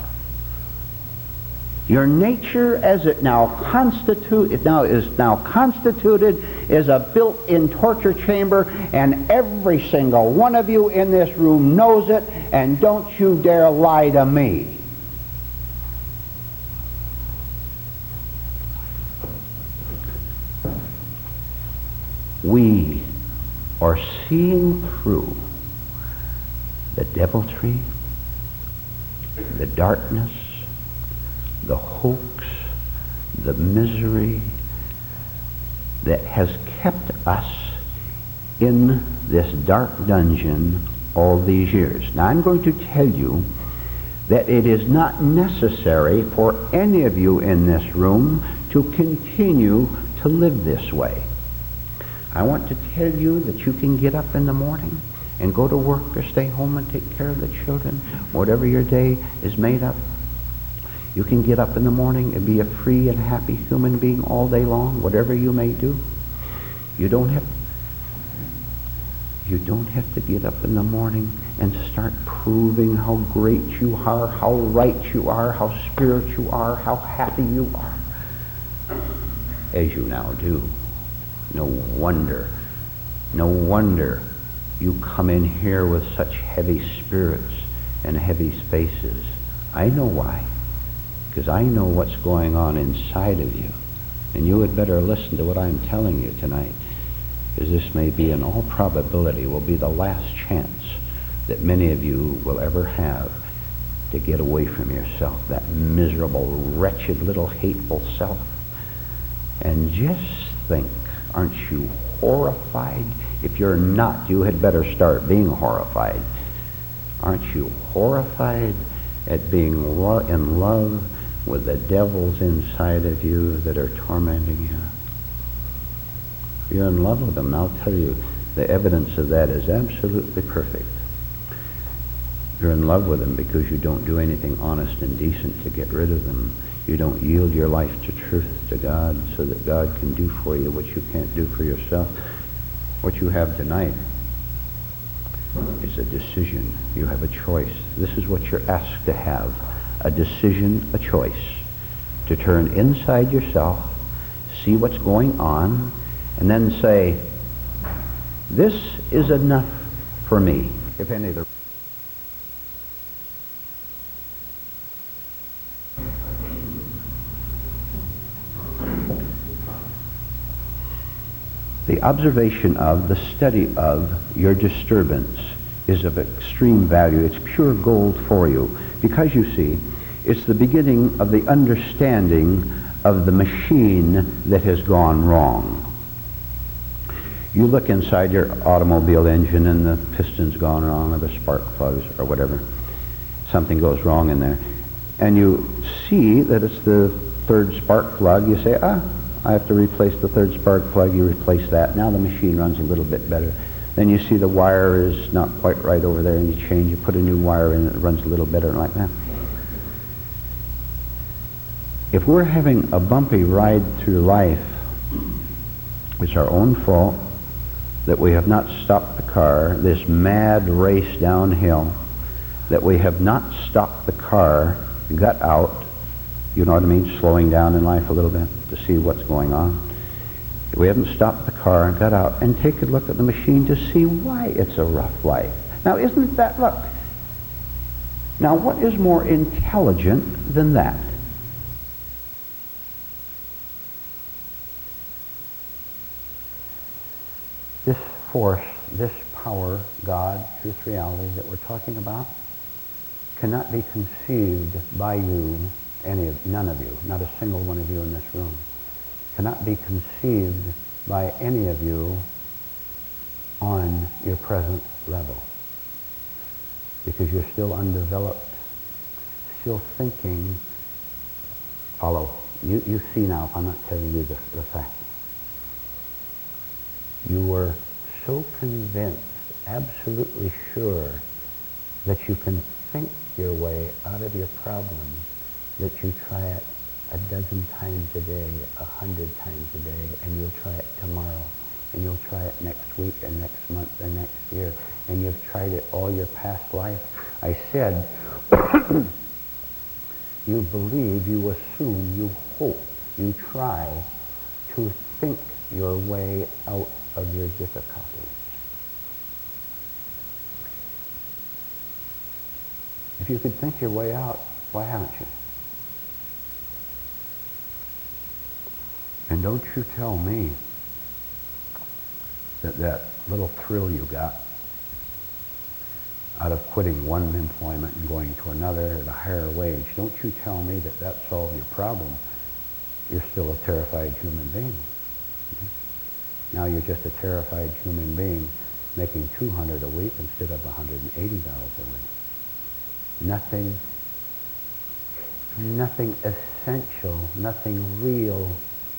Your nature, as it now is now constituted, is a built-in torture chamber, and every single one of you in this room knows it, and don't you dare lie to me. We are seeing through the deviltry, the darkness, the hoax, the misery that has kept us in this dark dungeon all these years. Now, I'm going to tell you that it is not necessary for any of you in this room to continue to live this way. I want to tell you that you can get up in the morning and go to work or stay home and take care of the children, whatever your day is made up. You can get up in the morning and be a free and happy human being all day long, whatever you may do. You don't have to get up in the morning and start proving how great you are, how right you are, how spiritual you are, how happy you are, as you now do. No wonder you come in here with such heavy spirits and heavy faces. I know why. Because I know what's going on inside of you. And you had better listen to what I'm telling you tonight, because this may be, in all probability, will be the last chance that many of you will ever have to get away from yourself, that miserable, wretched, little hateful self. And just think, aren't you horrified? If you're not, you had better start being horrified. Aren't you horrified at being in love with the devils inside of you that are tormenting you? You're in love with them. I'll tell you, the evidence of that is absolutely perfect. You're in love with them because you don't do anything honest and decent to get rid of them. You don't yield your life to truth, to God, so that God can do for you what you can't do for yourself. What you have tonight is a decision. You have a choice. This is what you're asked to have. A decision, a choice. To turn inside yourself, see what's going on, and then say, this is enough for me. If any of the The observation of, the study of your disturbance is of extreme value. It's pure gold for you. Because you see, it's the beginning of the understanding of the machine that has gone wrong. You look inside your automobile engine and the piston's gone wrong, or the spark plugs, or whatever. Something goes wrong in there. And you see that it's the third spark plug. You say, I have to replace the third spark plug. You replace that. Now the machine runs a little bit better. Then you see the wire is not quite right over there, and you change, you put a new wire in, it runs a little better, like that. If we're having a bumpy ride through life, it's our own fault that we have not stopped the car, this mad race downhill, that we have not stopped the car, got out, you know what I mean, slowing down in life a little bit to see what's going on. We haven't stopped the car, got out, and take a look at the machine to see why it's a rough life. Now, isn't that, look, now what is more intelligent than that? This force, this power, God, truth, reality that we're talking about, cannot be conceived by you, none of you, not a single one of you in this room, cannot be conceived by any of you on your present level, because you're still undeveloped, still thinking. Although you see now, if I'm not telling you the fact, you were so convinced, absolutely sure, that you can think your way out of your problems, that you try it a dozen times a day, 100 times a day, and you'll try it tomorrow, and you'll try it next week, and next month, and next year, and you've tried it all your past life. I said, you believe, you assume, you hope, you try to think your way out of your difficulties. If you could think your way out, why haven't you? And don't you tell me that that little thrill you got out of quitting one employment and going to another at a higher wage, don't you tell me that that solved your problem. You're still a terrified human being. Now you're just a terrified human being making $200 a week instead of $180 a week. Nothing essential, nothing real,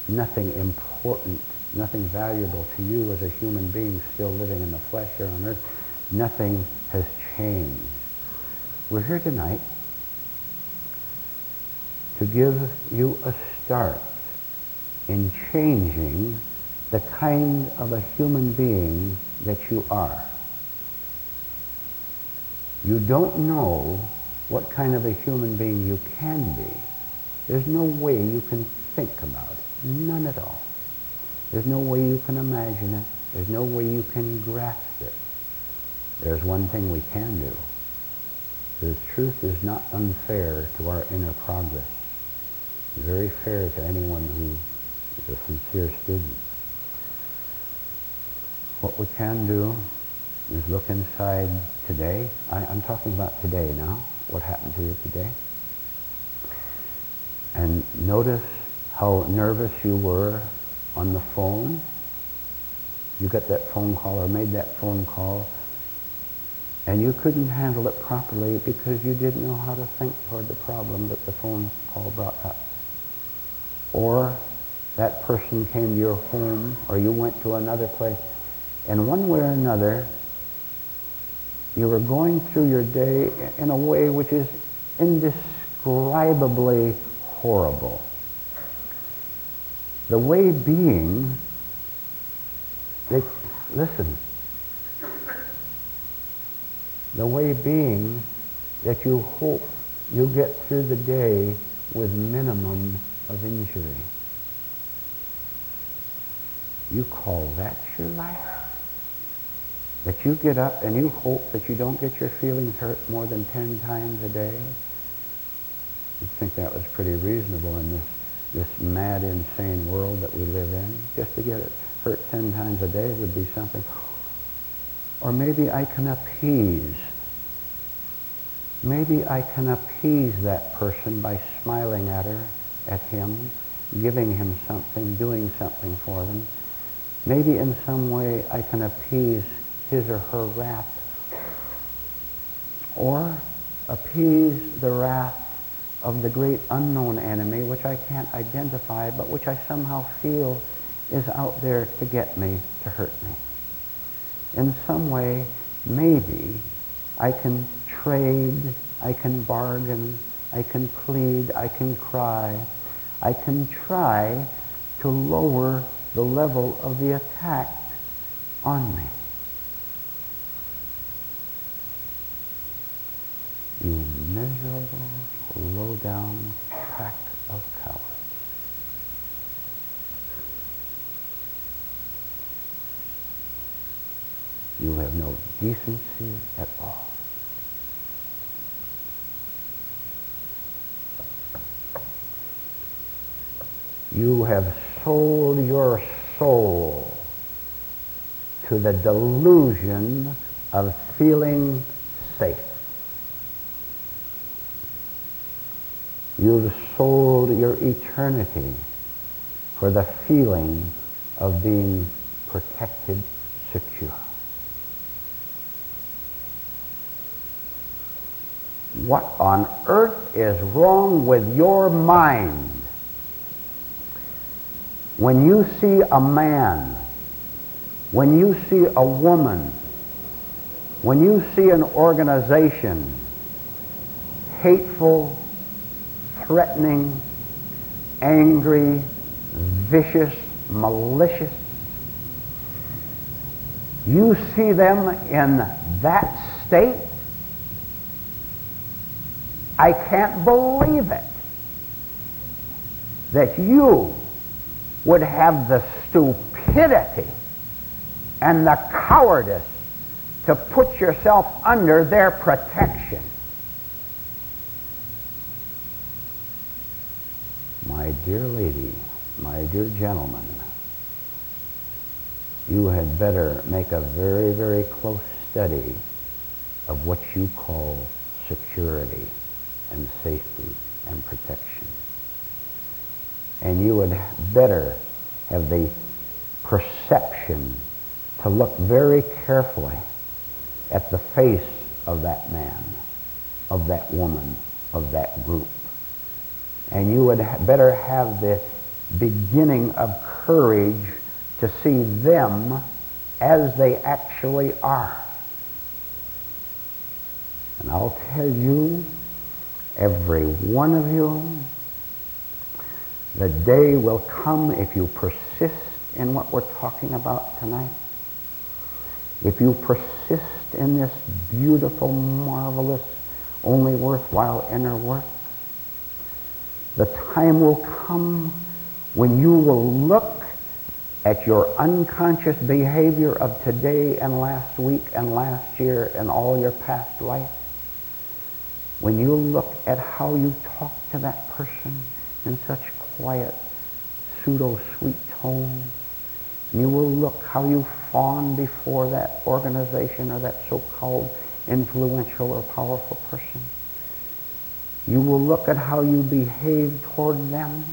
nothing important, nothing valuable to you as a human being still living in the flesh here on earth. Nothing has changed. We're here tonight to give you a start in changing the kind of a human being that you are. You don't know what kind of a human being you can be. There's no way you can think about it. None at all. There's no way you can imagine it. There's no way you can grasp it. There's one thing we can do. The truth is not unfair to our inner progress. It's very fair to anyone who is a sincere student. What we can do is look inside today. I'm talking about today now. What happened to you today? And notice how nervous you were on the phone. You got that phone call or made that phone call, and you couldn't handle it properly because you didn't know how to think toward the problem that the phone call brought up. Or that person came to your home, or you went to another place, and one way or another, you were going through your day in a way which is indescribably horrible. The way being, listen, the way being that you hope you get through the day with minimum of injury. You call that your life? That you get up and you hope that you don't get your feelings hurt more than 10 times a day? You'd think that was pretty reasonable in this mad, insane world that we live in, just to get it hurt 10 times a day would be something. Or maybe I can appease. Maybe I can appease that person by smiling at her, at him, giving him something, doing something for them. Maybe in some way I can appease his or her wrath. Or appease the wrath of the great unknown enemy, which I can't identify, but which I somehow feel is out there to get me, to hurt me. In some way, maybe I can trade, I can bargain, I can plead, I can cry, I can try to lower the level of the attack on me. You miserable, low-down pack of cowards. You have no decency at all. You have sold your soul to the delusion of feeling safe. You've sold your eternity for the feeling of being protected, secure. What on earth is wrong with your mind when you see a man, when you see a woman, when you see an organization hateful, threatening, angry, vicious, malicious? You see them in that state? I can't believe it that you would have the stupidity and the cowardice to put yourself under their protection. My dear lady, my dear gentleman, you had better make a very, very close study of what you call security and safety and protection. And you would better have the perception to look very carefully at the face of that man, of that woman, of that group. And you would better have the beginning of courage to see them as they actually are. And I'll tell you, every one of you, the day will come, if you persist in what we're talking about tonight, if you persist in this beautiful, marvelous, only worthwhile inner work, the time will come when you will look at your unconscious behavior of today and last week and last year and all your past life. When you look at how you talk to that person in such quiet, pseudo-sweet tones, you will look how you fawn before that organization or that so-called influential or powerful person. You will look at how you behave toward them.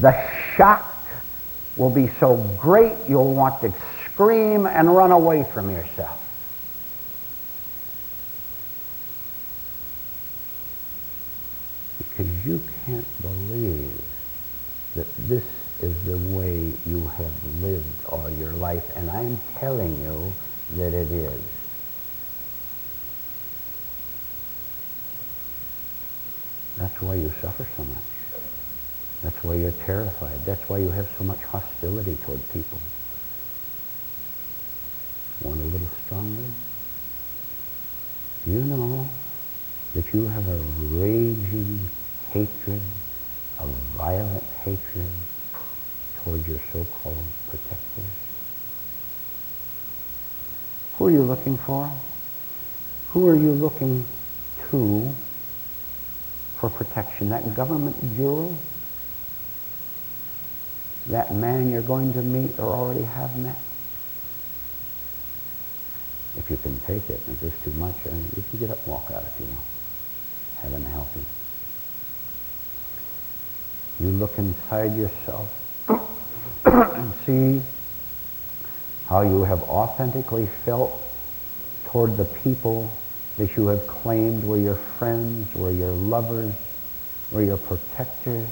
The shock will be so great you'll want to scream and run away from yourself. Because you can't believe that this is the way you have lived all your life, and I'm telling you that it is. That's why you suffer so much. That's why you're terrified. That's why you have so much hostility toward people. Want a little stronger? You know that you have a raging hatred, a violent hatred toward your so-called protectors. Who are you looking for? Who are you looking to for protection? That government bureau? that man you're going to meet or already have met. If you can take it, if it's too much, you can get up and walk out if you want. Heaven help you. You look inside yourself and see how you have authentically felt toward the people that you have claimed were your friends, were your lovers, were your protectors.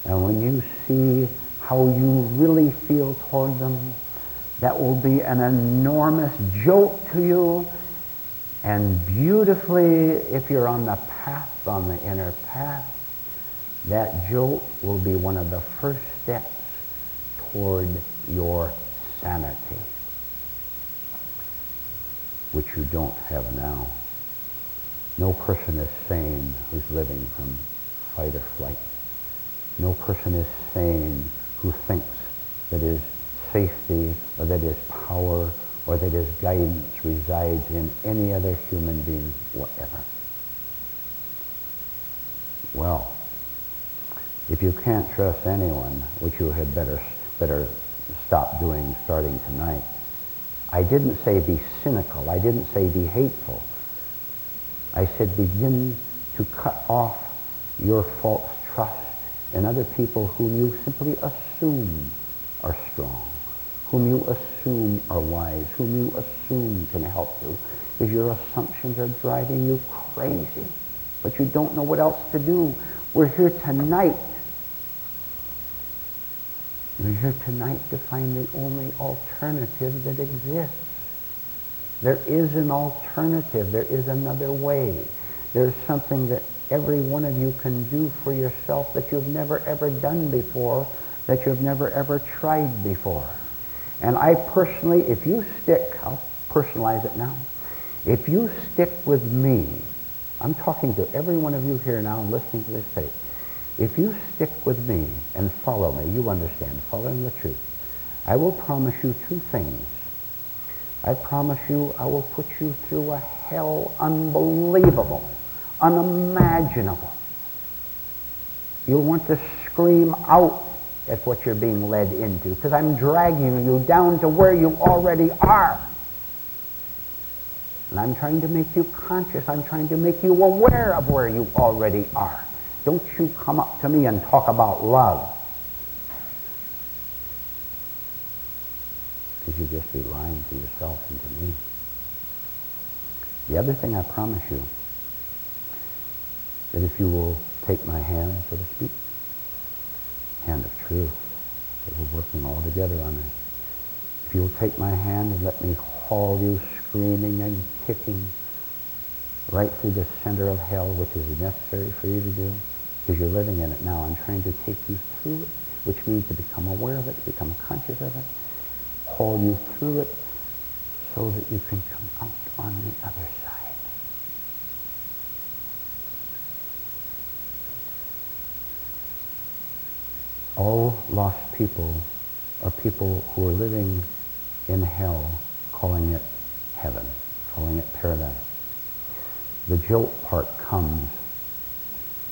And when you see how you really feel toward them, that will be an enormous jolt to you. And beautifully, if you're on the path, on the inner path, that jolt will be one of the first steps toward your sanity, which you don't have now. No person is sane who's living from fight or flight. No person is sane who thinks that his safety or that his power or that his guidance resides in any other human being whatever. Well, if you can't trust anyone, which you had better stop doing starting tonight, I didn't say be cynical. I didn't say be hateful. I said begin to cut off your false trust in other people whom you simply assume are strong, whom you assume are wise, whom you assume can help you, because your assumptions are driving you crazy, but you don't know what else to do. We're here tonight. We're here tonight to find the only alternative that exists. There is an alternative. There is another way. There's something that every one of you can do for yourself that you've never ever done before, that you've never ever tried before. And I personally, if you stick, I'll personalize it now. If you stick with me, I'm talking to every one of you here now and listening to this tape. If you stick with me and follow me, you understand, following the truth, I will promise you two things. I promise you I will put you through a hell unbelievable, unimaginable. You'll want to scream out at what you're being led into, because I'm dragging you down to where you already are. And I'm trying to make you conscious. I'm trying to make you aware of where you already are. Don't you come up to me and talk about love, because you'll just be lying to yourself and to me. The other thing I promise you, that if you will take my hand, so to speak, hand of truth, that we're working all together on it. If you will take my hand and let me haul you screaming and kicking right through the center of hell, which is necessary for you to do, because you're living in it now. I'm trying to take you through it, which means to become aware of it, to become conscious of it, haul you through it so that you can come out on the other side. All lost people are people who are living in hell, calling it heaven, calling it paradise. The jolt part comes.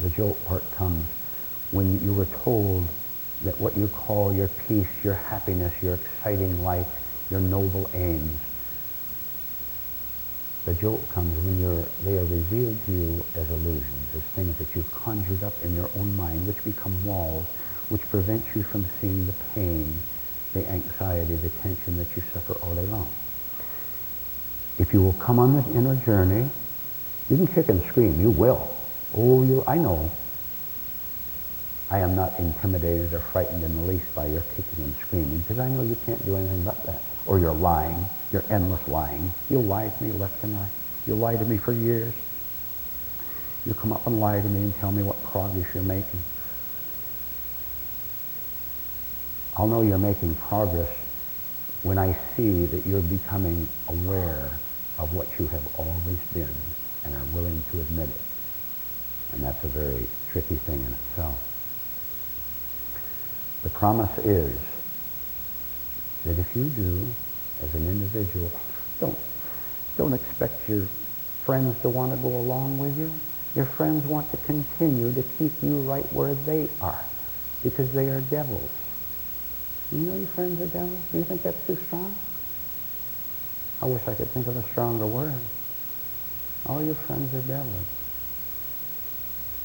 The jolt part comes when you were told that what you call your peace, your happiness, your exciting life, your noble aims, the jolt comes when they are revealed to you as illusions, as things that you've conjured up in your own mind, which become walls, which prevent you from seeing the pain, the anxiety, the tension that you suffer all day long. If you will come on the inner journey, you can kick and scream. You will. Oh, I know. I am not intimidated or frightened in the least by your kicking and screaming, because I know you can't do anything but that. Or you're lying. You're endless lying. You'll lie to me left and right. You'll lie to me for years. You'll come up and lie to me and tell me what progress you're making. I'll know you're making progress when I see that you're becoming aware of what you have always been and are willing to admit it. And that's a very tricky thing in itself. The promise is that if you do, as an individual, don't expect your friends to want to go along with you. Your friends want to continue to keep you right where they are, because they are devils. You know your friends are devils? Do you think that's too strong? I wish I could think of a stronger word. All your friends are devils.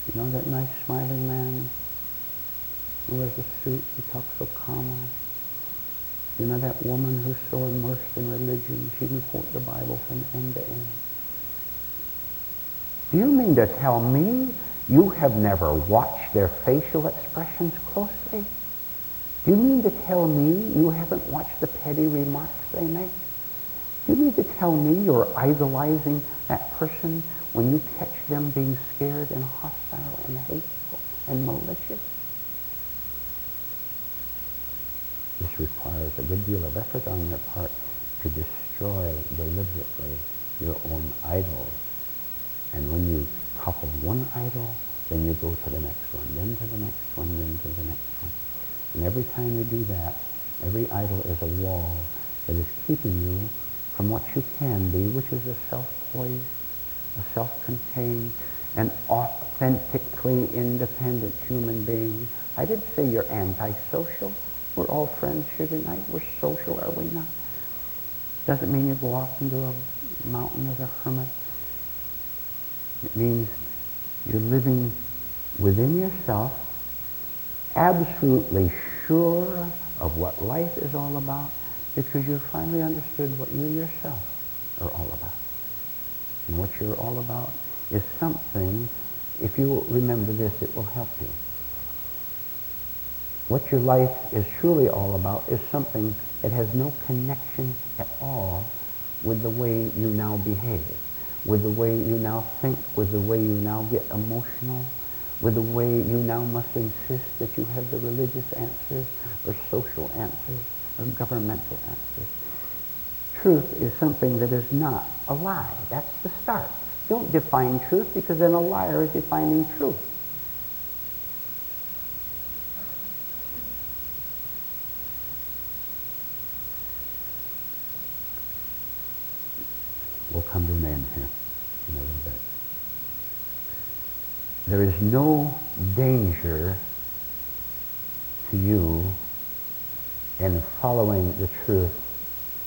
You know that nice smiling man who wears a suit, he talks so calmly? You know that woman who's so immersed in religion, she can quote the Bible from end to end? Do you mean to tell me you have never watched their facial expressions closely? Do you mean to tell me you haven't watched the petty remarks they make? Do you mean to tell me you're idolizing that person when you catch them being scared and hostile and hateful and malicious? This requires a good deal of effort on your part to destroy deliberately your own idols. And when you topple one idol, then you go to the next one, then to the next one, then to the next one. And every time you do that, every idol is a wall that is keeping you from what you can be, which is a self-poised, a self-contained, and authentically independent human being. I didn't say you're antisocial. We're all friends here tonight. We're social, are we not? Doesn't mean you go off into a mountain as a hermit. It means you're living within yourself, absolutely sure of what life is all about, because you've finally understood what you yourself are all about. And what you're all about is something, if you will remember this, it will help you. What your life is truly all about is something that has no connection at all with the way you now behave, with the way you now think, with the way you now get emotional, with the way you now must insist that you have the religious answers or social answers or governmental answers. Truth is something that is not a lie. That's the start. Don't define truth, because then a liar is defining truth. We'll come to an end here in a little bit. There is no danger to you in following the truth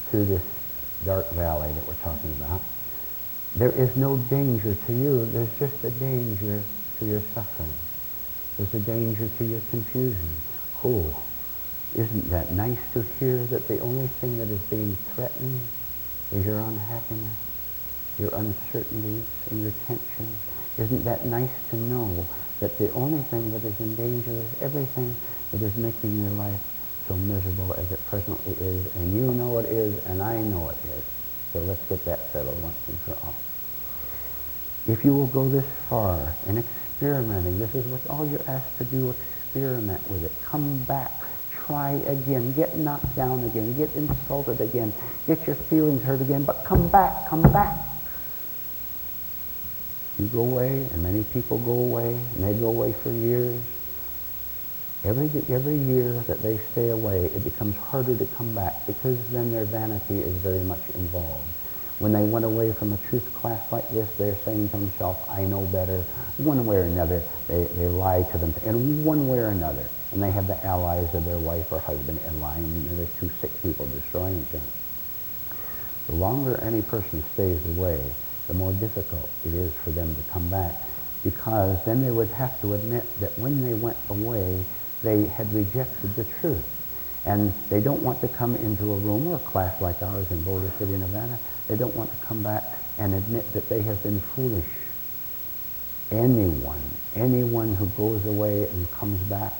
through this dark valley that we're talking about. There is no danger to you. There's just a danger to your suffering. There's a danger to your confusion. Oh, isn't that nice to hear that the only thing that is being threatened is your unhappiness, your uncertainties, and your tension? Isn't that nice to know that the only thing that is in danger is everything that is making your life so miserable as it presently is, and you know it is, and I know it is. So let's get that settled once and for all. If you will go this far in experimenting, this is what all you're asked to do, experiment with it. Come back, try again, get knocked down again, get insulted again, get your feelings hurt again, but come back, come back. You go away, and many people go away, and they go away for years. Every year that they stay away, it becomes harder to come back, because then their vanity is very much involved. When they went away from a truth class like this, they're saying to themselves, I know better. One way or another, they lie to them in one way or another. And they have the allies of their wife or husband in line, and there's two sick people destroying each other. The longer any person stays away, the more difficult it is for them to come back, because then they would have to admit that when they went away, they had rejected the truth. And they don't want to come into a room or a class like ours in Boulder City, Nevada. They don't want to come back and admit that they have been foolish. Anyone who goes away and comes back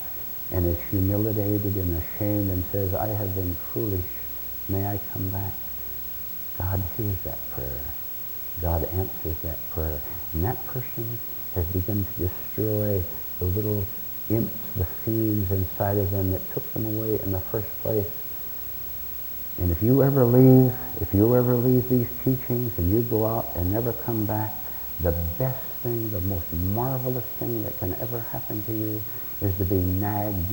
and is humiliated and ashamed and says, I have been foolish, may I come back? God hears that prayer. God answers that prayer. And that person has begun to destroy the little imps, the fiends inside of them that took them away in the first place. And if you ever leave these teachings and you go out and never come back, the best thing, the most marvelous thing that can ever happen to you is to be nagged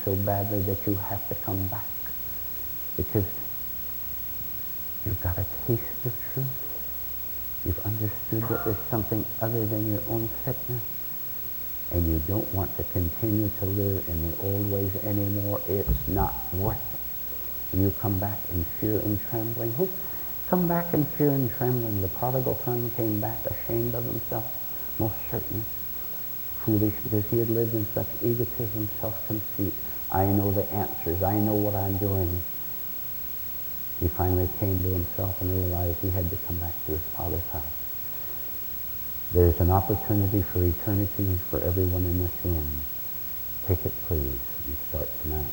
so badly that you have to come back. Because you've got a taste of truth. You've understood that there's something other than your own sickness. and you don't want to continue to live in the old ways anymore, it's not worth it. And you come back in fear and trembling. Who come back in fear and trembling? The prodigal son came back ashamed of himself, most certainly. Foolish, because he had lived in such egotism, self-conceit. I know the answers. I know what I'm doing. He finally came to himself and realized he had to come back to his Father's house. There's an opportunity for eternity for everyone in this room. Take it, please, and start tonight.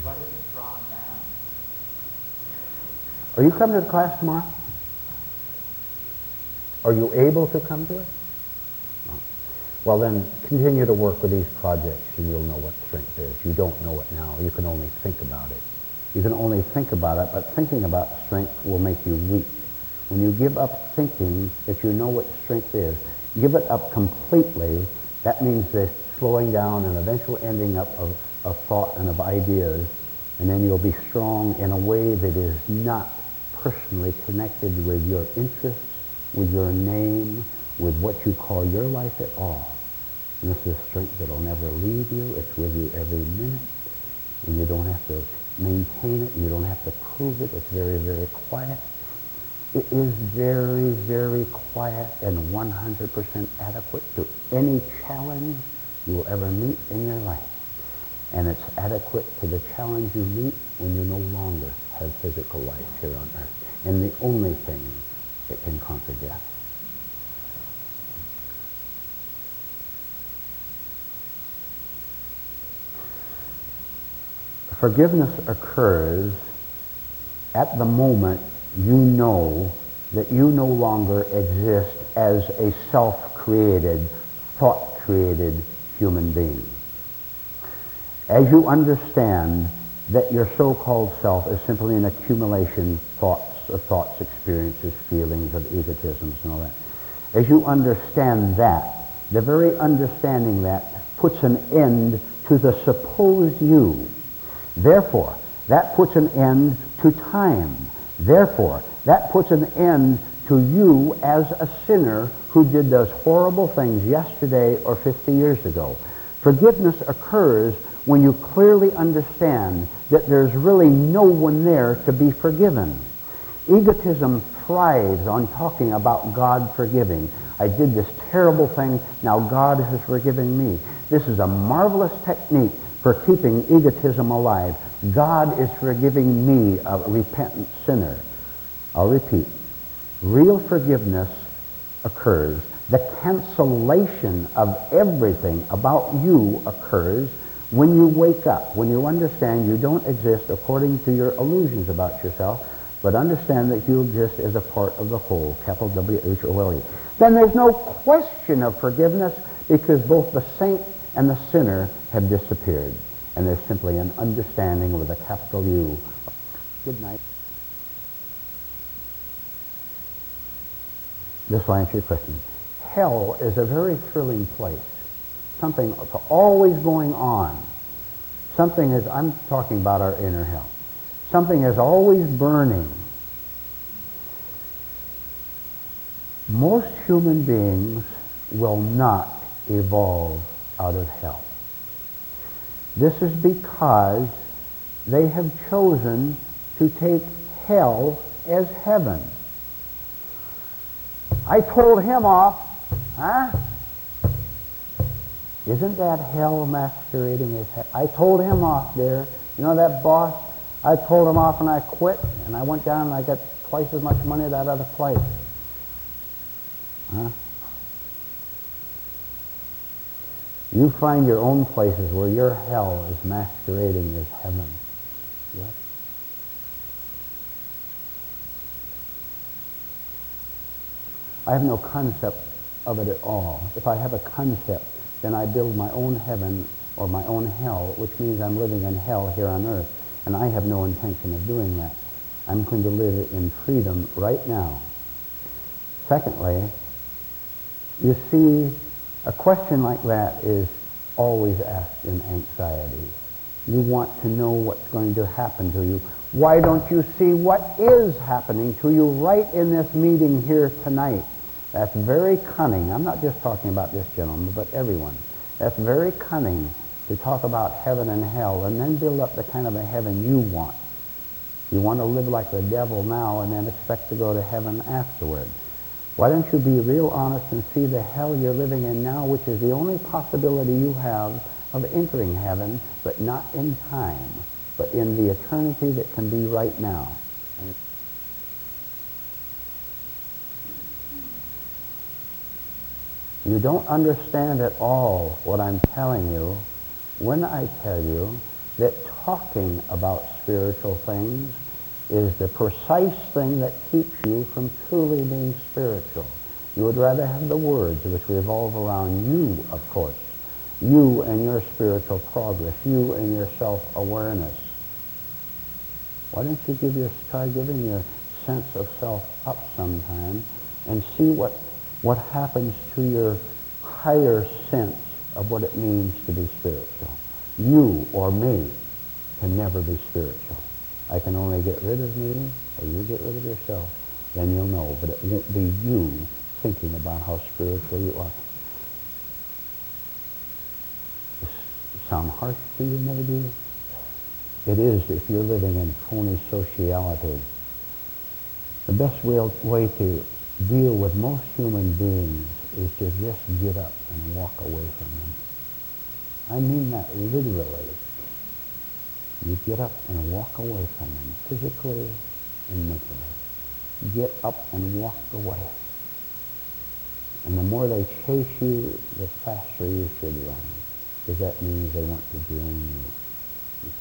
What is it drawn down? Are you coming to the class tomorrow? Are you able to come to it? No. Well, then continue to work with these projects and you'll know what strength is. You don't know it now. You can only think about it. You can only think about it, but thinking about strength will make you weak. When you give up thinking that you know what strength is, give it up completely, that means this slowing down and eventually ending up of thought and of ideas, and then you'll be strong in a way that is not personally connected with your interests, with your name, with what you call your life at all. And this is strength that will never leave you. It's with you every minute. And you don't have to maintain it. You don't have to prove it. It's very, very quiet. It is very, very quiet and 100% adequate to any challenge you will ever meet in your life. And it's adequate to the challenge you meet when you no longer have physical life here on earth. And the only thing that can conquer death. Forgiveness occurs at the moment you know that you no longer exist as a self-created, thought-created human being. As you understand that your so-called self is simply an accumulation of thoughts, experiences, feelings, of egotisms and all that. As you understand that, the very understanding that puts an end to the supposed you. Therefore, that puts an end to time. Therefore, that puts an end to you as a sinner who did those horrible things yesterday or 50 years ago. Forgiveness occurs when you clearly understand that there's really no one there to be forgiven. Egotism thrives on talking about God forgiving. I did this terrible thing, now God is forgiving me. This is a marvelous technique for keeping egotism alive. God is forgiving me, a repentant sinner. I'll repeat. Real forgiveness occurs. The cancellation of everything about you occurs when you wake up, when you understand you don't exist according to your illusions about yourself, but understand that you exist as a part of the whole, capital W-H-O-L-E. Then there's no question of forgiveness because both the saint and the sinner have disappeared. And there's simply an understanding with a capital U. Good night. This will answer your question. Hell is a very thrilling place. Something that's always going on. Something is, I'm talking about our inner hell. Something is always burning. Most human beings will not evolve out of hell. This is because they have chosen to take hell as heaven. I told him off, huh? Isn't that hell masquerading as heaven? I told him off there. You know that boss? I told him off and I quit, and I went down and I got twice as much money at that other place. Huh? You find your own places where your hell is masquerading as heaven. Yes? I have no concept of it at all. If I have a concept, then I build my own heaven or my own hell, which means I'm living in hell here on earth. And I have no intention of doing that. I'm going to live in freedom right now. Secondly, you see, a question like that is always asked in anxiety. You want to know what's going to happen to you. Why don't you see what is happening to you right in this meeting here tonight? That's very cunning. I'm not just talking about this gentleman, but everyone. That's very cunning to talk about heaven and hell and then build up the kind of a heaven you want. You want to live like the devil now and then expect to go to heaven afterward. Why don't you be real honest and see the hell you're living in now, which is the only possibility you have of entering heaven, but not in time, but in the eternity that can be right now. You don't understand at all what I'm telling you when I tell you that talking about spiritual things is the precise thing that keeps you from truly being spiritual. You would rather have the words which revolve around you, of course, you and your spiritual progress, you and your self-awareness. Why don't you try giving your sense of self up sometime and see what happens to your higher sense of what it means to be spiritual. You or me can never be spiritual. I can only get rid of me, or you get rid of yourself, then you'll know. But it won't be you thinking about how spiritual you are. Does it sound harsh to you, maybe? It is if you're living in phony sociality. The best way to deal with most human beings is to just get up and walk away from them. I mean that literally. You get up and walk away from them, physically and mentally. Get up and walk away. And the more they chase you, the faster you should run, because that means they want to join you.